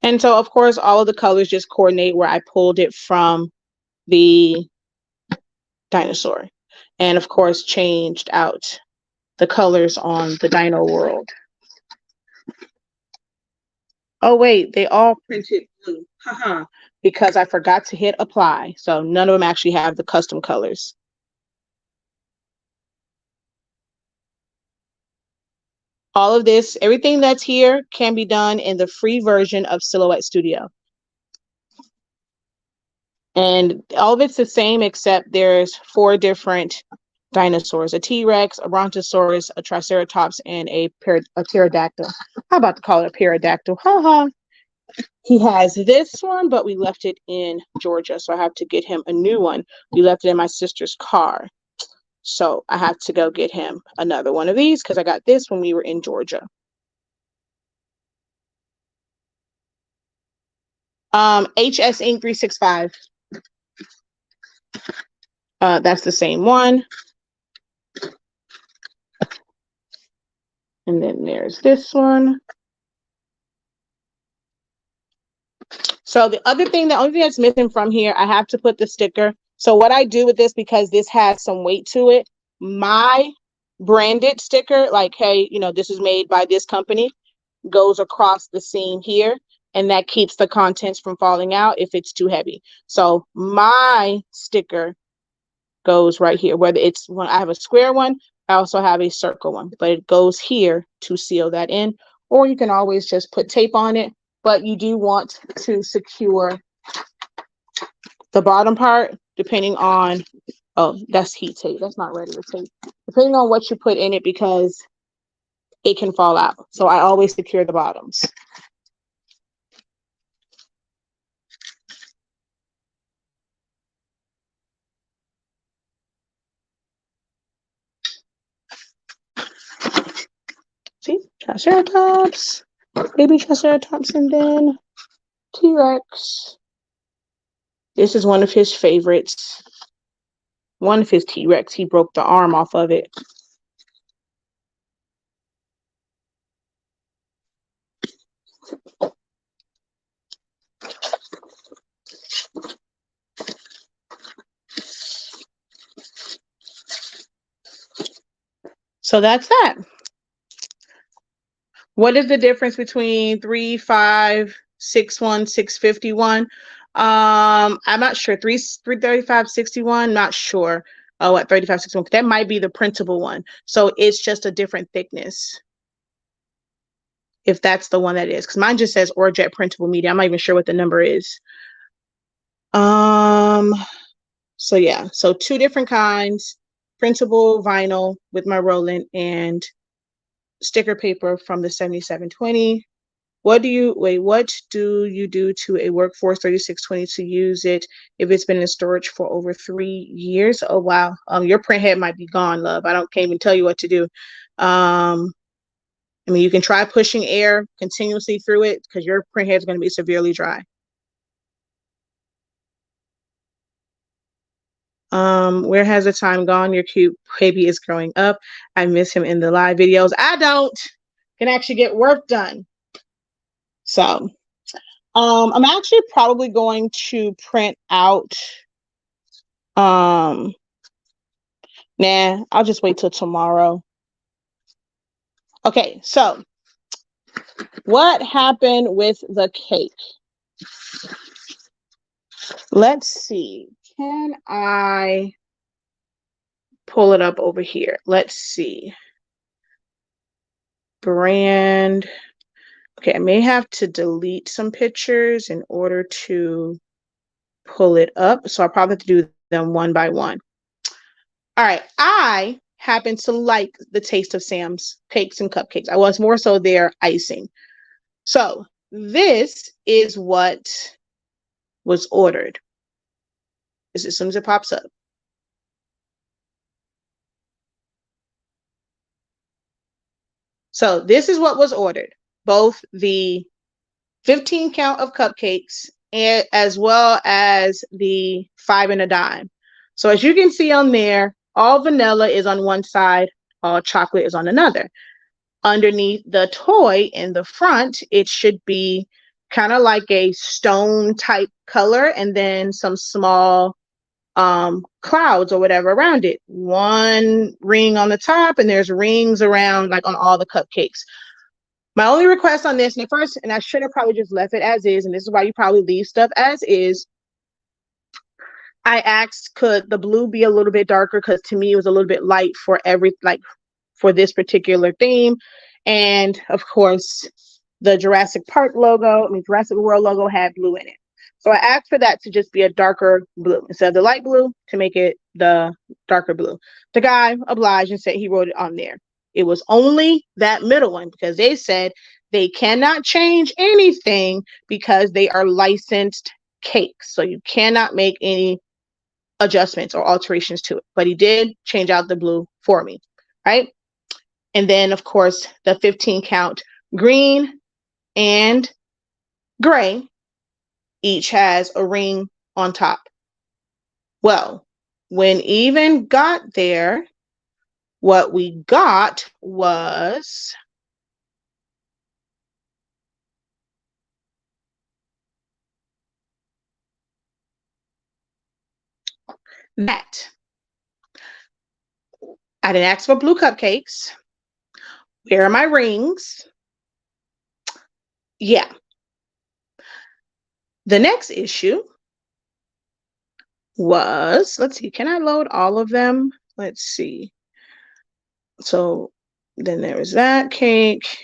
S1: And so, of course, all of the colors just coordinate where I pulled it from the dinosaur. And, of course, changed out the colors on the Dino World. Oh, wait, they all printed blue. Haha, because I forgot to hit apply. So none of them actually have the custom colors. All of this, everything that's here can be done in the free version of Silhouette Studio. And all of it's the same, except there's 4 different dinosaurs: a T-Rex, a Brontosaurus, a Triceratops, and a pterodactyl. How about to call it a pterodactyl? Haha. He has this one, but we left it in Georgia, so I have to get him a new one. We left it in my sister's car, so I have to go get him another one of these because I got this when we were in Georgia. HS Ink 365. That's the same one. And then there's this one. So the other thing, the only thing that's missing from here, I have to put the sticker. So what I do with this, because this has some weight to it, my branded sticker, like, hey, you know, this is made by this company, goes across the seam here, and that keeps the contents from falling out if it's too heavy. So my sticker goes right here, whether it's when I have a square one, I also have a circle one, but it goes here to seal that in, or you can always just put tape on it, but you do want to secure the bottom part depending on, oh, that's heat tape, that's not regular tape, depending on what you put in it, because it can fall out. So I always secure the bottoms. See, Triceratops, baby Triceratops, and then T-Rex. This is one of his favorites. One of his T-Rex, he broke the arm off of it. So that's that. What is the difference between 3561, 651? I'm not sure. 33561, not sure. Oh, at 3561, that might be the printable one. So it's just a different thickness, if that's the one that is, because mine just says Orjet printable media. I'm not even sure what the number is. So yeah, so two different kinds: printable vinyl with my Roland and sticker paper from the 7720. What do you do to a Workforce 3620 to use it if it's been in storage for over 3 years? Oh wow, your print head might be gone, love. Can't even tell you what to do. I mean, you can try pushing air continuously through it, because your print head is going to be severely dry. Where has the time gone? Your cute baby is growing up. I miss him in the live videos. I don't can actually get work done. So I'm actually probably going to print out nah, I'll just wait till tomorrow. Okay, so what happened with the cake? Let's see. Can I pull it up over here? Let's see. Brand. Okay, I may have to delete some pictures in order to pull it up. So I'll probably have to do them one by one. All right, I happen to like the taste of Sam's cakes and cupcakes. I was more so their icing. So this is what was ordered. As soon as it pops up. So this is what was ordered. Both the 15 count of cupcakes and as well as the 5 and a dime. So as you can see on there, all vanilla is on one side, all chocolate is on another. Underneath the toy in the front, it should be kind of like a stone type color, and then some small clouds or whatever around it. One ring on the top, and there's rings around, like on all the cupcakes. My only request on this, and I should have probably just left it as is, and this is why you probably leave stuff as is. I asked, could the blue be a little bit darker? Because to me, it was a little bit light for for this particular theme. And of course, the Jurassic World logo had blue in it. So I asked for that to just be a darker blue instead of the light blue, to make it the darker blue. The guy obliged and said he wrote it on there. It was only that middle one, because they said they cannot change anything because they are licensed cakes. So you cannot make any adjustments or alterations to it. But he did change out the blue for me, right? And then, of course, the 15 count green and gray. each has a ring on top. Well, when Even got there, what we got was that. I didn't ask for blue cupcakes. Where are my rings? Yeah. The next issue was, let's see, can I load all of them? Let's see. So then there was that cake.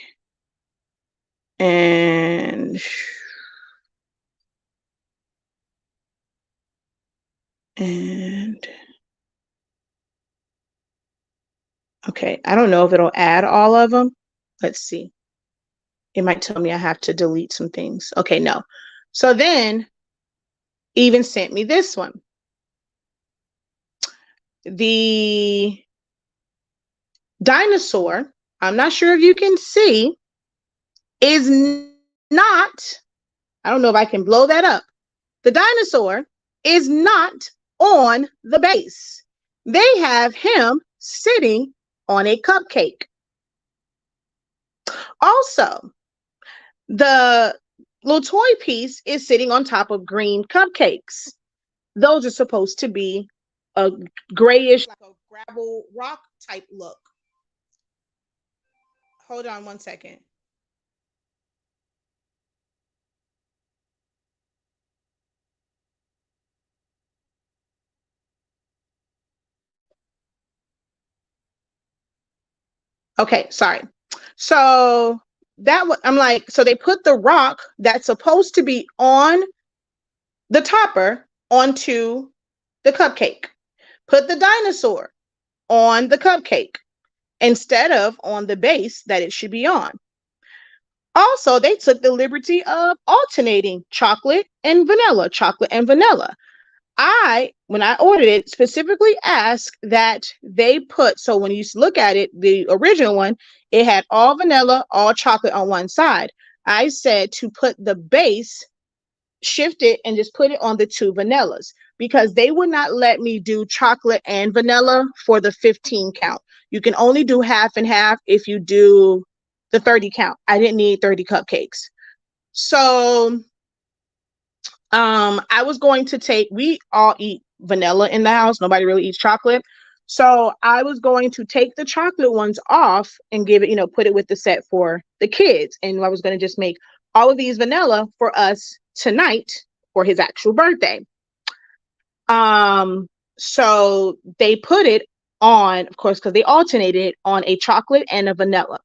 S1: And okay, I don't know if it'll add all of them. Let's see. It might tell me I have to delete some things. Okay, no. So then Even sent me this one. The dinosaur, I'm not sure if you can see, is not, I don't know if I can blow that up. The dinosaur is not on the base. They have him sitting on a cupcake. Also, the little toy piece is sitting on top of green cupcakes. Those are supposed to be a grayish, like a gravel rock type look. Hold on one second. Okay, sorry. So I'm like, so they put the rock that's supposed to be on the topper onto the cupcake. Put the dinosaur on the cupcake instead of on the base that it should be on. Also, they took the liberty of alternating chocolate and vanilla, chocolate and vanilla. When I ordered it, specifically asked that they put, so when you look at it, the original one, it had all vanilla, all chocolate on one side. I said to put the base, shift it, and just put it on the two vanillas because they would not let me do chocolate and vanilla for the 15 count. You can only do half and half if you do the 30 count. I didn't need 30 cupcakes. So I was going to take, we all eat vanilla in the house. Nobody really eats chocolate. So I was going to take the chocolate ones off and give it, put it with the set for the kids. And I was going to just make all of these vanilla for us tonight for his actual birthday. So they put it on, of course, because they alternated it on a chocolate and a vanilla.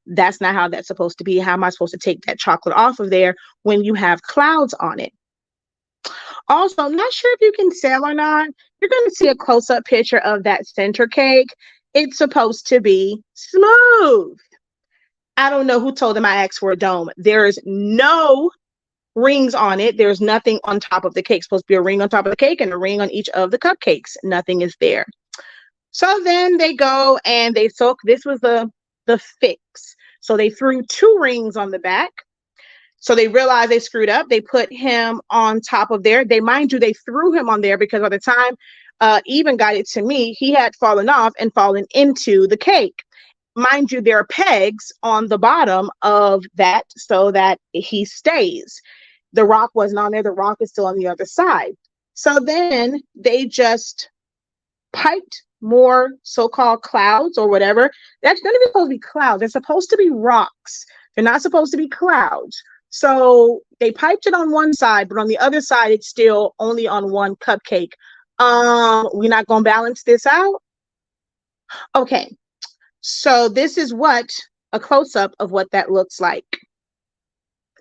S1: That's not how that's supposed to be. How am I supposed to take that chocolate off of there when you have clouds on it? Also, I'm not sure if you can tell or not. You're going to see a close-up picture of that center cake. It's supposed to be smooth. I don't know who told them I asked for a dome. There is no rings on it. There's nothing on top of the cake. It's supposed to be a ring on top of the cake and a ring on each of the cupcakes. Nothing is there. So then they go and they soak. This was the fix. So they threw 2 rings on the back. So they realized they screwed up. They put him on top of there. Mind you, they threw him on there because by the time Even got it to me, he had fallen off and fallen into the cake. Mind you, there are pegs on the bottom of that so that he stays. The rock wasn't on there. The rock is still on the other side. So then they just piped more so-called clouds or whatever. That's not even supposed to be clouds. They're supposed to be rocks. They're not supposed to be clouds. So they piped it on one side, but on the other side, it's still only on one cupcake. We're not going to balance this out. Okay. So this is what a close-up of what that looks like.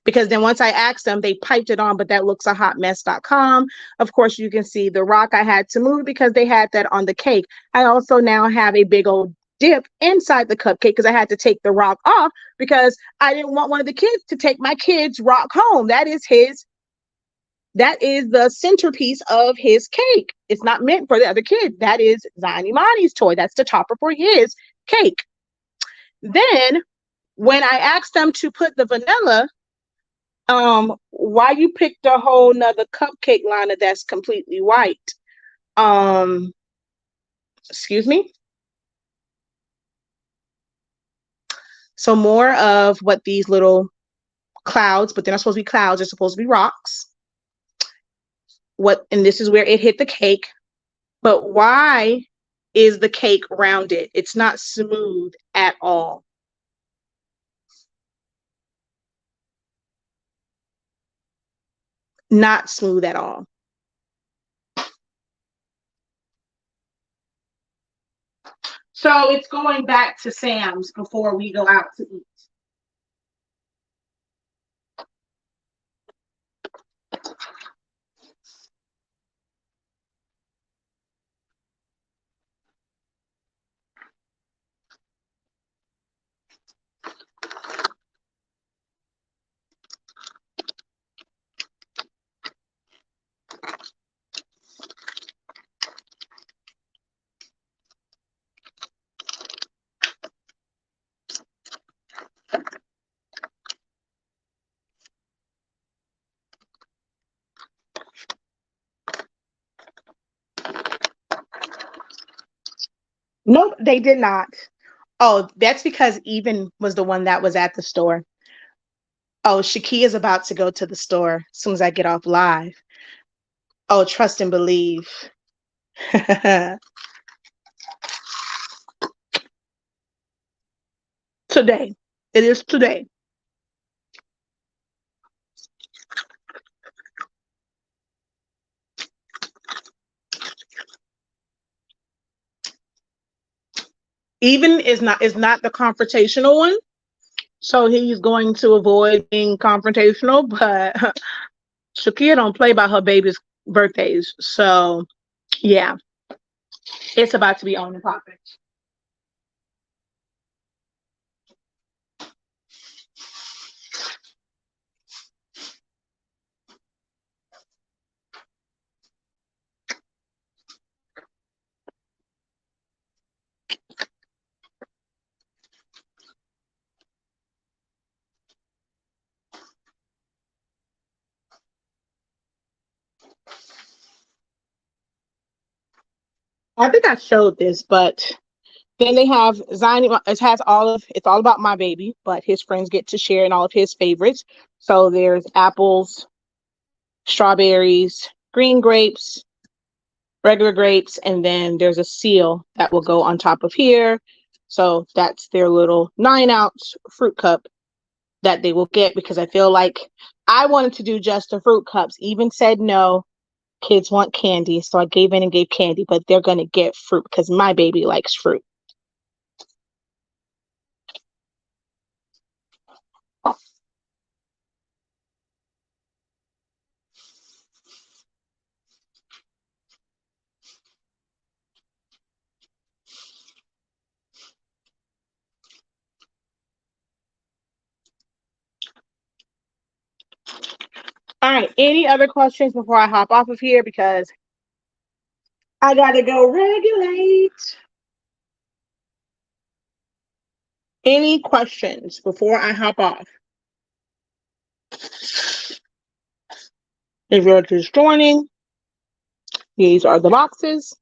S1: Because then once I asked them, they piped it on, but that looks a hot mess.com. Of course, you can see the rock I had to move because they had that on the cake. I also now have a big old dip inside the cupcake because I had to take the rock off because I didn't want one of the kids to take my kid's rock home. That is the centerpiece of his cake. It's not meant for the other kid. That is Zion Imani's toy. That's the topper for his cake. Then when I asked them to put the vanilla Why you picked a whole nother cupcake liner that's completely white? Um, excuse me? So more of what these little clouds, but they're not supposed to be clouds, they're supposed to be rocks. What, and this is where it hit the cake. But why is the cake rounded? It's not smooth at all. Not smooth at all. So it's going back to Sam's before we go out to eat. Nope, they did not. Oh, that's because Even was the one that was at the store. Oh, Shaki is about to go to the store as soon as I get off live. Oh, trust and believe. Today. It is today. Even is not the confrontational one. So he's going to avoid being confrontational, but Shakia don't play by her baby's birthdays. So yeah, it's about to be on the topic. I think I showed this, but then they have Ziny. It's all about my baby, but his friends get to share in all of his favorites. So there's apples, strawberries, green grapes, regular grapes, and then there's a seal that will go on top of here. So that's their little 9-ounce fruit cup that they will get because I feel like I wanted to do just the fruit cups. Even said no, kids want candy, so I gave in and gave candy, but they're gonna get fruit because my baby likes fruit. All right. Any other questions before I hop off of here because I gotta go regulate. Any questions before I hop off? If you're just joining, these are the boxes.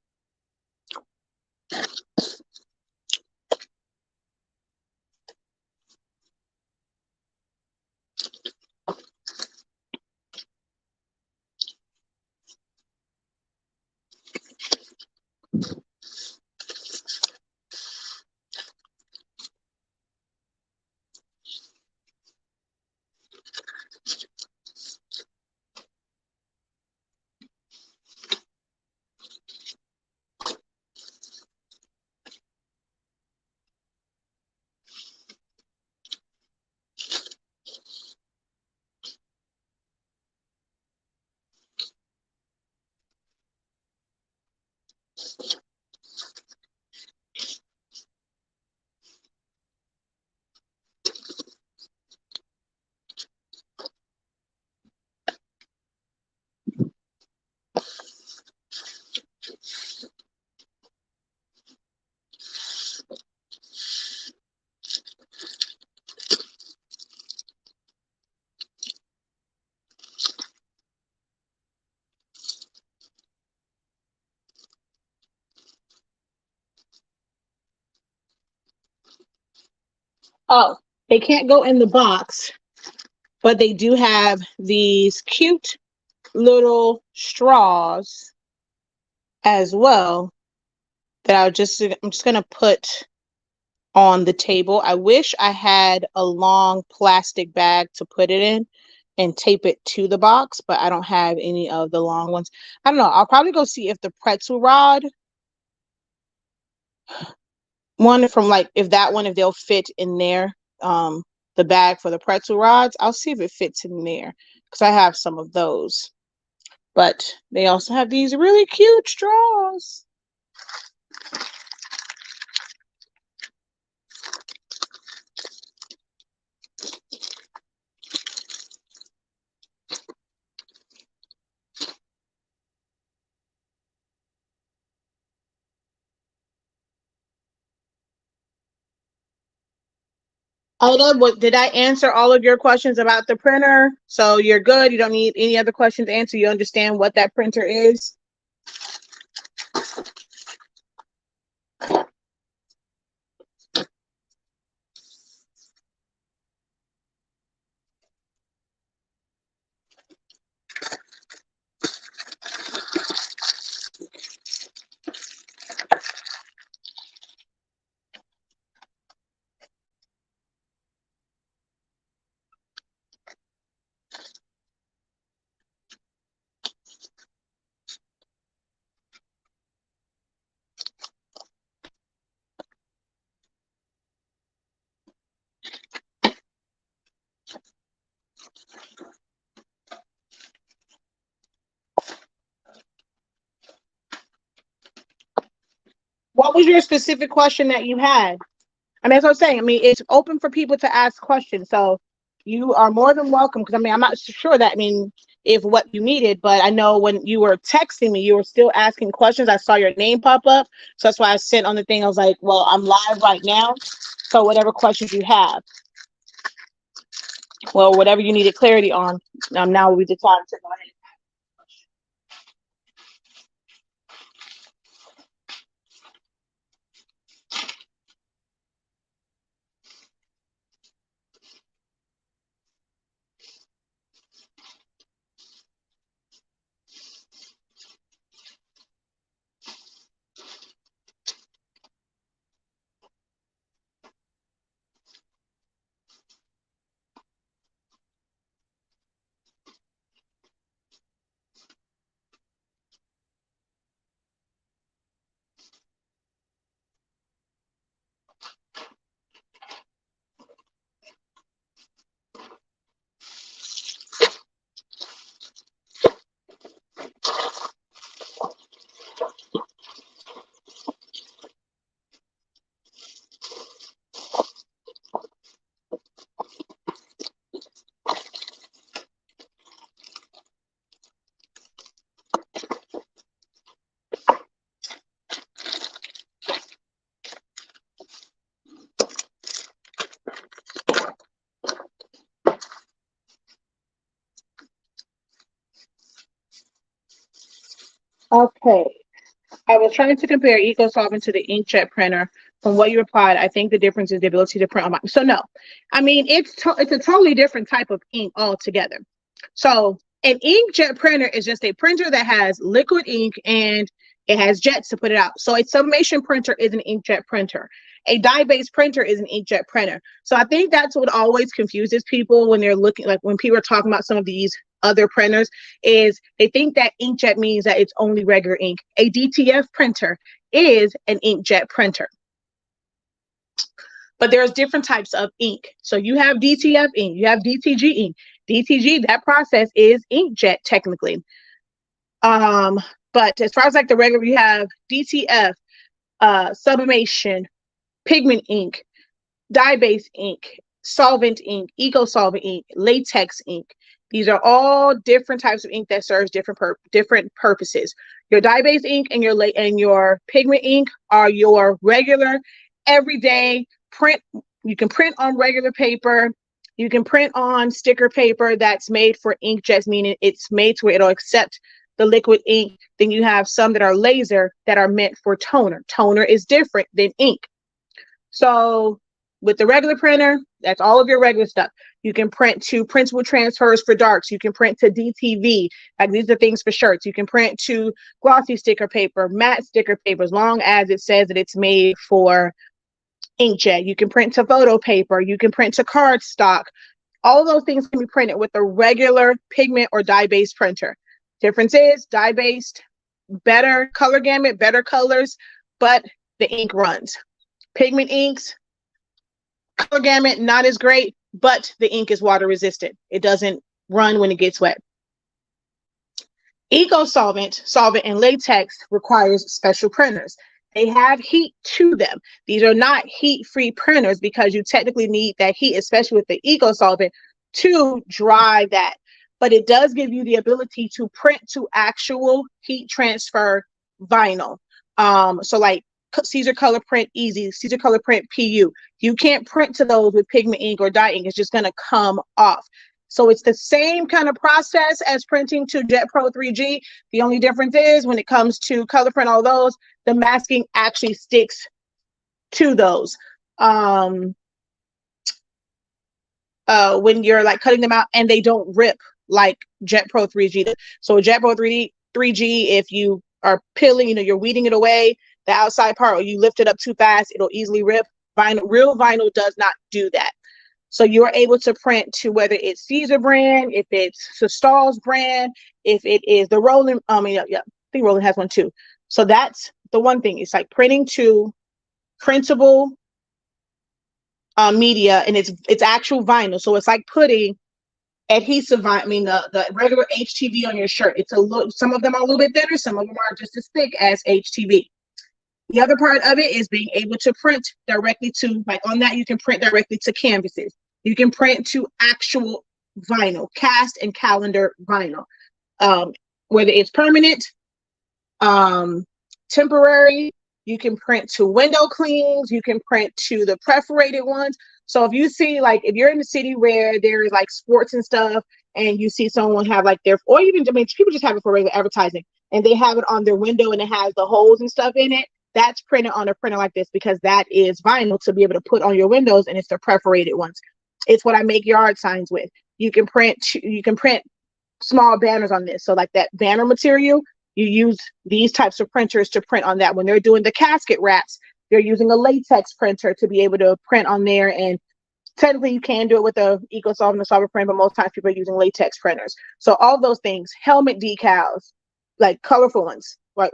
S1: Oh, they can't go in the box, but they do have these cute little straws as well that I'm just gonna put on the table. I wish I had a long plastic bag to put it in and tape it to the box, but I don't have any of the long ones. I don't know. I'll probably go see if the pretzel rod one from like if they'll fit in there. The bag for the pretzel rods. I'll see if it fits in there because I have some of those. But they also have these really cute straws. Ida, did I answer all of your questions about the printer? So you're good. You don't need any other questions answered. You understand what that printer is? What was your specific question that you had? I mean, that's what I'm saying. I mean, it's open for people to ask questions. So you are more than welcome. Because I mean, I'm not sure that, I mean, if what you needed, but I know when you were texting me, you were still asking questions. I saw your name pop up. So that's why I sent on the thing. I was like, well, I'm live right now. So whatever questions you have, well, whatever you needed clarity on, now will be the time to go ahead. Okay. I was trying to compare EcoSolvent to the inkjet printer. From what you replied, I think the difference is the ability to print on my. So no, I mean it's a totally different type of ink altogether. So an inkjet printer is just a printer that has liquid ink and it has jets to put it out. So a sublimation printer is an inkjet printer. A dye-based printer is an inkjet printer. So I think that's what always confuses people when they're looking, like when people are talking about some of these other printers, is they think that inkjet means that it's only regular ink. A DTF printer is an inkjet printer. But there's different types of ink. So you have DTF ink, you have DTG ink. DTG, that process is inkjet technically. But as far as like the regular, you have DTF, sublimation, pigment ink, dye-based ink, solvent ink, eco-solvent ink, latex ink. These are all different types of ink that serves different purposes. Your dye-based ink and your pigment ink are your regular, everyday print. You can print on regular paper. You can print on sticker paper that's made for inkjets, meaning it's made to where it'll accept the liquid ink. Then you have some that are laser that are meant for toner. Toner is different than ink. So with the regular printer, that's all of your regular stuff. You can print to printable transfers for darks. You can print to DTV. Like these are things for shirts. You can print to glossy sticker paper, matte sticker paper, as long as it says that it's made for inkjet. You can print to photo paper. You can print to cardstock. All of those things can be printed with a regular pigment or dye-based printer. Difference is dye-based, better color gamut, better colors, but the ink runs. Pigment inks, color gamut, not as great, but the ink is water resistant. It doesn't run when it gets wet. Eco solvent, and latex requires special printers. They have heat to them. These are not heat-free printers because you technically need that heat, especially with the eco solvent, to dry that. But it does give you the ability to print to actual heat transfer vinyl. So like Caesar Color Print Easy, Caesar Color Print PU. You can't print to those with pigment ink or dye ink. It's just going to come off. So it's the same kind of process as printing to Jet Pro 3G. The only difference is when it comes to color print, all those, the masking actually sticks to those. When you're like cutting them out, and they don't rip like Jet Pro 3G. So Jet Pro 3G, if you are peeling, you're weeding it away, the outside part, or you lift it up too fast, it'll easily rip. Real vinyl does not do that. So you're able to print to whether it's Caesar brand, if it's the Stahl's brand, if it is the Roland, I think Roland has one too. So that's the one thing. It's like printing to printable media, and it's actual vinyl. So it's like putting adhesive vinyl, the regular HTV on your shirt. It's some of them are a little bit thinner, some of them are just as thick as HTV. The other part of it is being able to print directly to, like on that, you can print directly to canvases. You can print to actual vinyl, cast and calendar vinyl. Whether it's permanent, temporary, you can print to window clings, you can print to the perforated ones. So if you see, like, if you're in a city where there's like sports and stuff, and you see someone have like or even, people just have it for regular advertising, and they have it on their window and it has the holes and stuff in it, that's printed on a printer like this, because that is vinyl to be able to put on your windows, and it's the perforated ones. It's what I make yard signs with. You can print small banners on this. So like that banner material, you use these types of printers to print on that. When they're doing the casket wraps, they're using a latex printer to be able to print on there. And technically you can do it with a EcoSolve and solver print, but most times people are using latex printers. So all those things, helmet decals, like colorful ones, like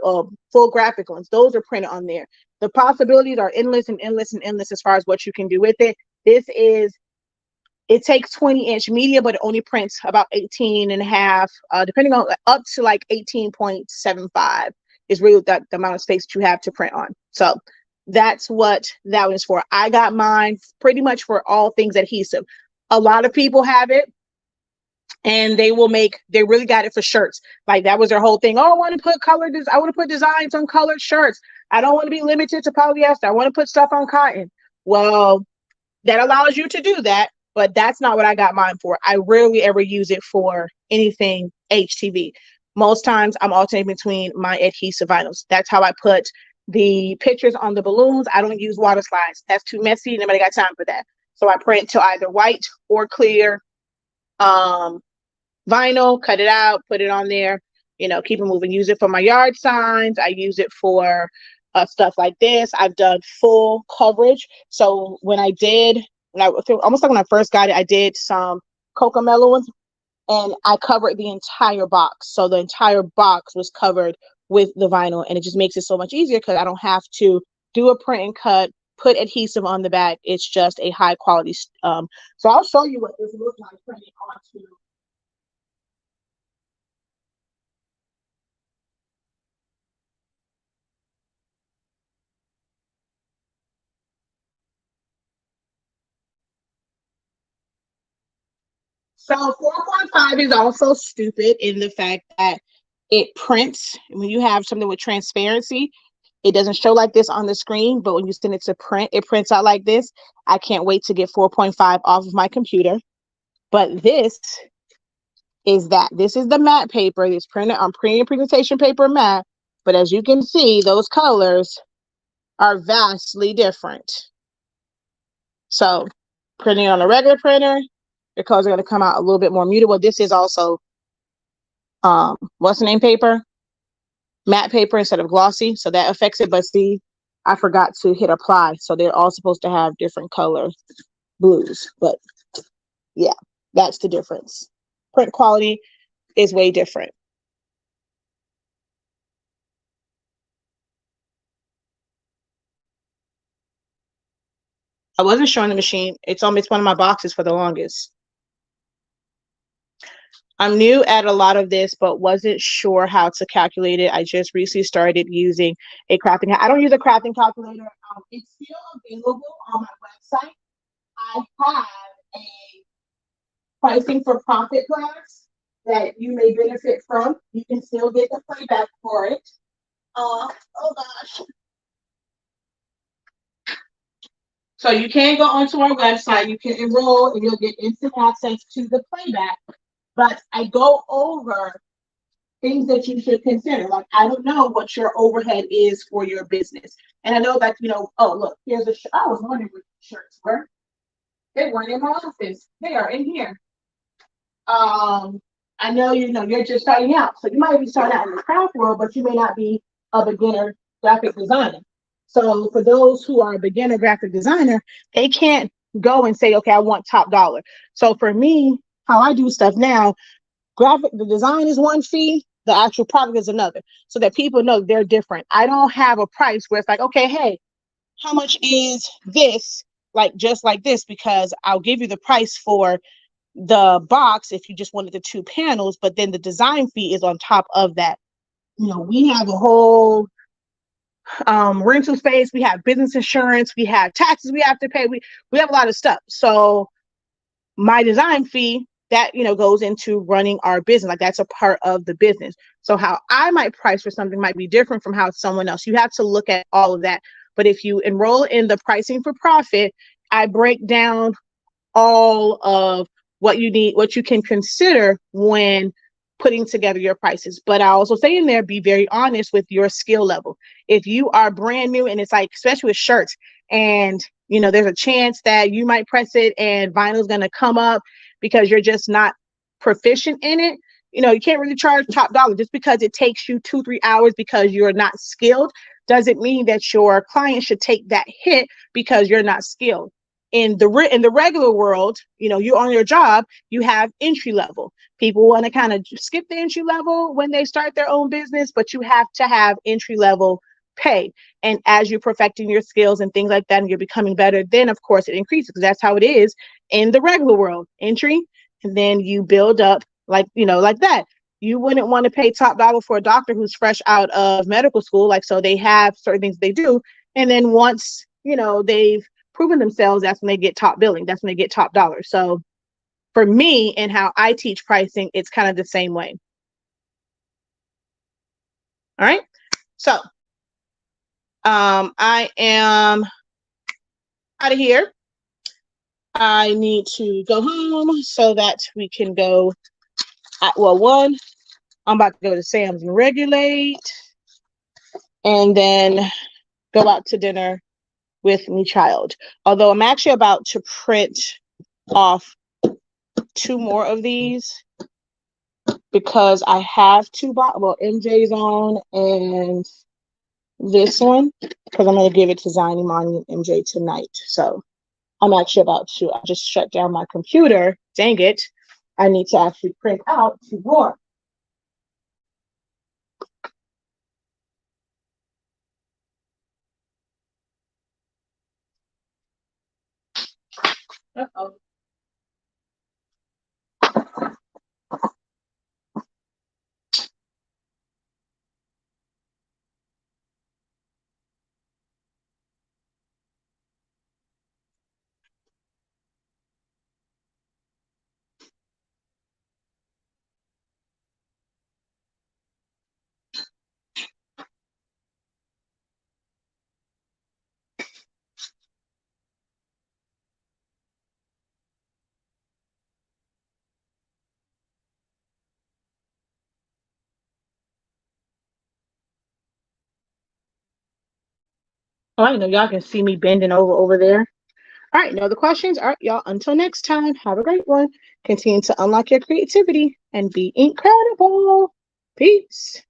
S1: full graphic ones, those are printed on there. The possibilities are endless and endless and endless as far as what you can do with it. It takes 20-inch media, but it only prints about 18 and a half, depending on up to like 18.75 is really the amount of space that you have to print on. So that's what that one is for. I got mine pretty much for all things adhesive. A lot of people have it, and they really got it for shirts. Like that was their whole thing. Oh, I want to put designs on colored shirts. I don't want to be limited to polyester. I want to put stuff on cotton. Well, that allows you to do that, but that's not what I got mine for. I rarely ever use it for anything HTV. Most times I'm alternating between my adhesive vinyls. That's how I put the pictures on the balloons. I don't use water slides. That's too messy. Nobody got time for that. So I print to either white or clear vinyl, cut it out, put it on there, keep it moving. Use it for my yard signs. I use it for stuff like this. I've done full coverage. So almost like when I first got it, I did some Cocomelon ones, and I covered the entire box. So the entire box was covered with the vinyl, and it just makes it so much easier because I don't have to do a print and cut, put adhesive on the back. It's just a high quality. So I'll show you what this looks like printing onto. So 4.5 is also stupid in the fact that it prints. When you have something with transparency, it doesn't show like this on the screen, but when you send it to print, it prints out like this. I can't wait to get 4.5 off of my computer. But this is the matte paper. It's printed on premium presentation paper matte. But as you can see, those colors are vastly different. So printing on a regular printer, your colors are going to come out a little bit more muted. Well, this is also what's the name paper? Matte paper instead of glossy. So that affects it. But see, I forgot to hit apply. So they're all supposed to have different color blues. But yeah, that's the difference. Print quality is way different. I wasn't showing the machine. It's one of my boxes for the longest. I'm new at a lot of this, but wasn't sure how to calculate it. I just recently started using a crafting. I don't use a crafting calculator. It's still available on my website. I have a pricing for profit class that you may benefit from. You can still get the playback for it. Oh gosh. So you can go onto our website, you can enroll, and you'll get instant access to the playback. But I go over things that you should consider. Like, I don't know what your overhead is for your business. And I know that, oh, look, here's a shirt. I was wondering what shirts were. They weren't in my office. They are in here. I know, you're just starting out. So you might be starting out in the craft world, but you may not be a beginner graphic designer. So for those who are a beginner graphic designer, they can't go and say, okay, I want top dollar. So for me, how I do stuff now, the design is one fee, the actual product is another, so that people know they're different. I don't have a price where it's like, okay, hey, how much is this? Like, just like this, because I'll give you the price for the box if you just wanted the 2 panels, but then the design fee is on top of that. We have a whole rental space, we have business insurance, we have taxes we have to pay, we have a lot of stuff. So my design fee that goes into running our business, like that's a part of the business. So how I might price for something might be different from how someone else. You have to look at all of that. But if you enroll in the pricing for profit, I break down all of what you need, what you can consider when putting together your prices. But I also say in there, be very honest with your skill level. If you are brand new, and it's like, especially with shirts, and there's a chance that you might press it and vinyl is going to come up because you're just not proficient in it. You can't really charge top dollar. Just because it takes you 2-3 hours because you're not skilled doesn't mean that your client should take that hit because you're not skilled. In the regular world, you're on your job, you have entry level. People want to kind of skip the entry level when they start their own business, but you have to have entry level pay. And as you're perfecting your skills and things like that, and you're becoming better, then of course it increases, because that's how it is in the regular world. Entry, and then you build up like that. You wouldn't want to pay top dollar for a doctor who's fresh out of medical school. Like, so they have certain things they do, and then once they've proven themselves, that's when they get top billing, that's when they get top dollar. So for me and how I teach pricing, it's kind of the same way. All right. So I am out of here. I need to go home so that we can go one, I'm about to go to Sam's and regulate, and then go out to dinner with me child. Although I'm actually about to print off 2 more of these because I have 2 MJ's on and this one, because I'm going to give it to Zion, Imani, and MJ tonight. So I'm actually about to, I just shut down my computer. Dang it. I need to actually print out 2 more. Uh-oh. Oh, I know y'all can see me bending over there. All right, no other questions. All right, y'all, until next time, have a great one. Continue to unlock your creativity and be incredible. Peace.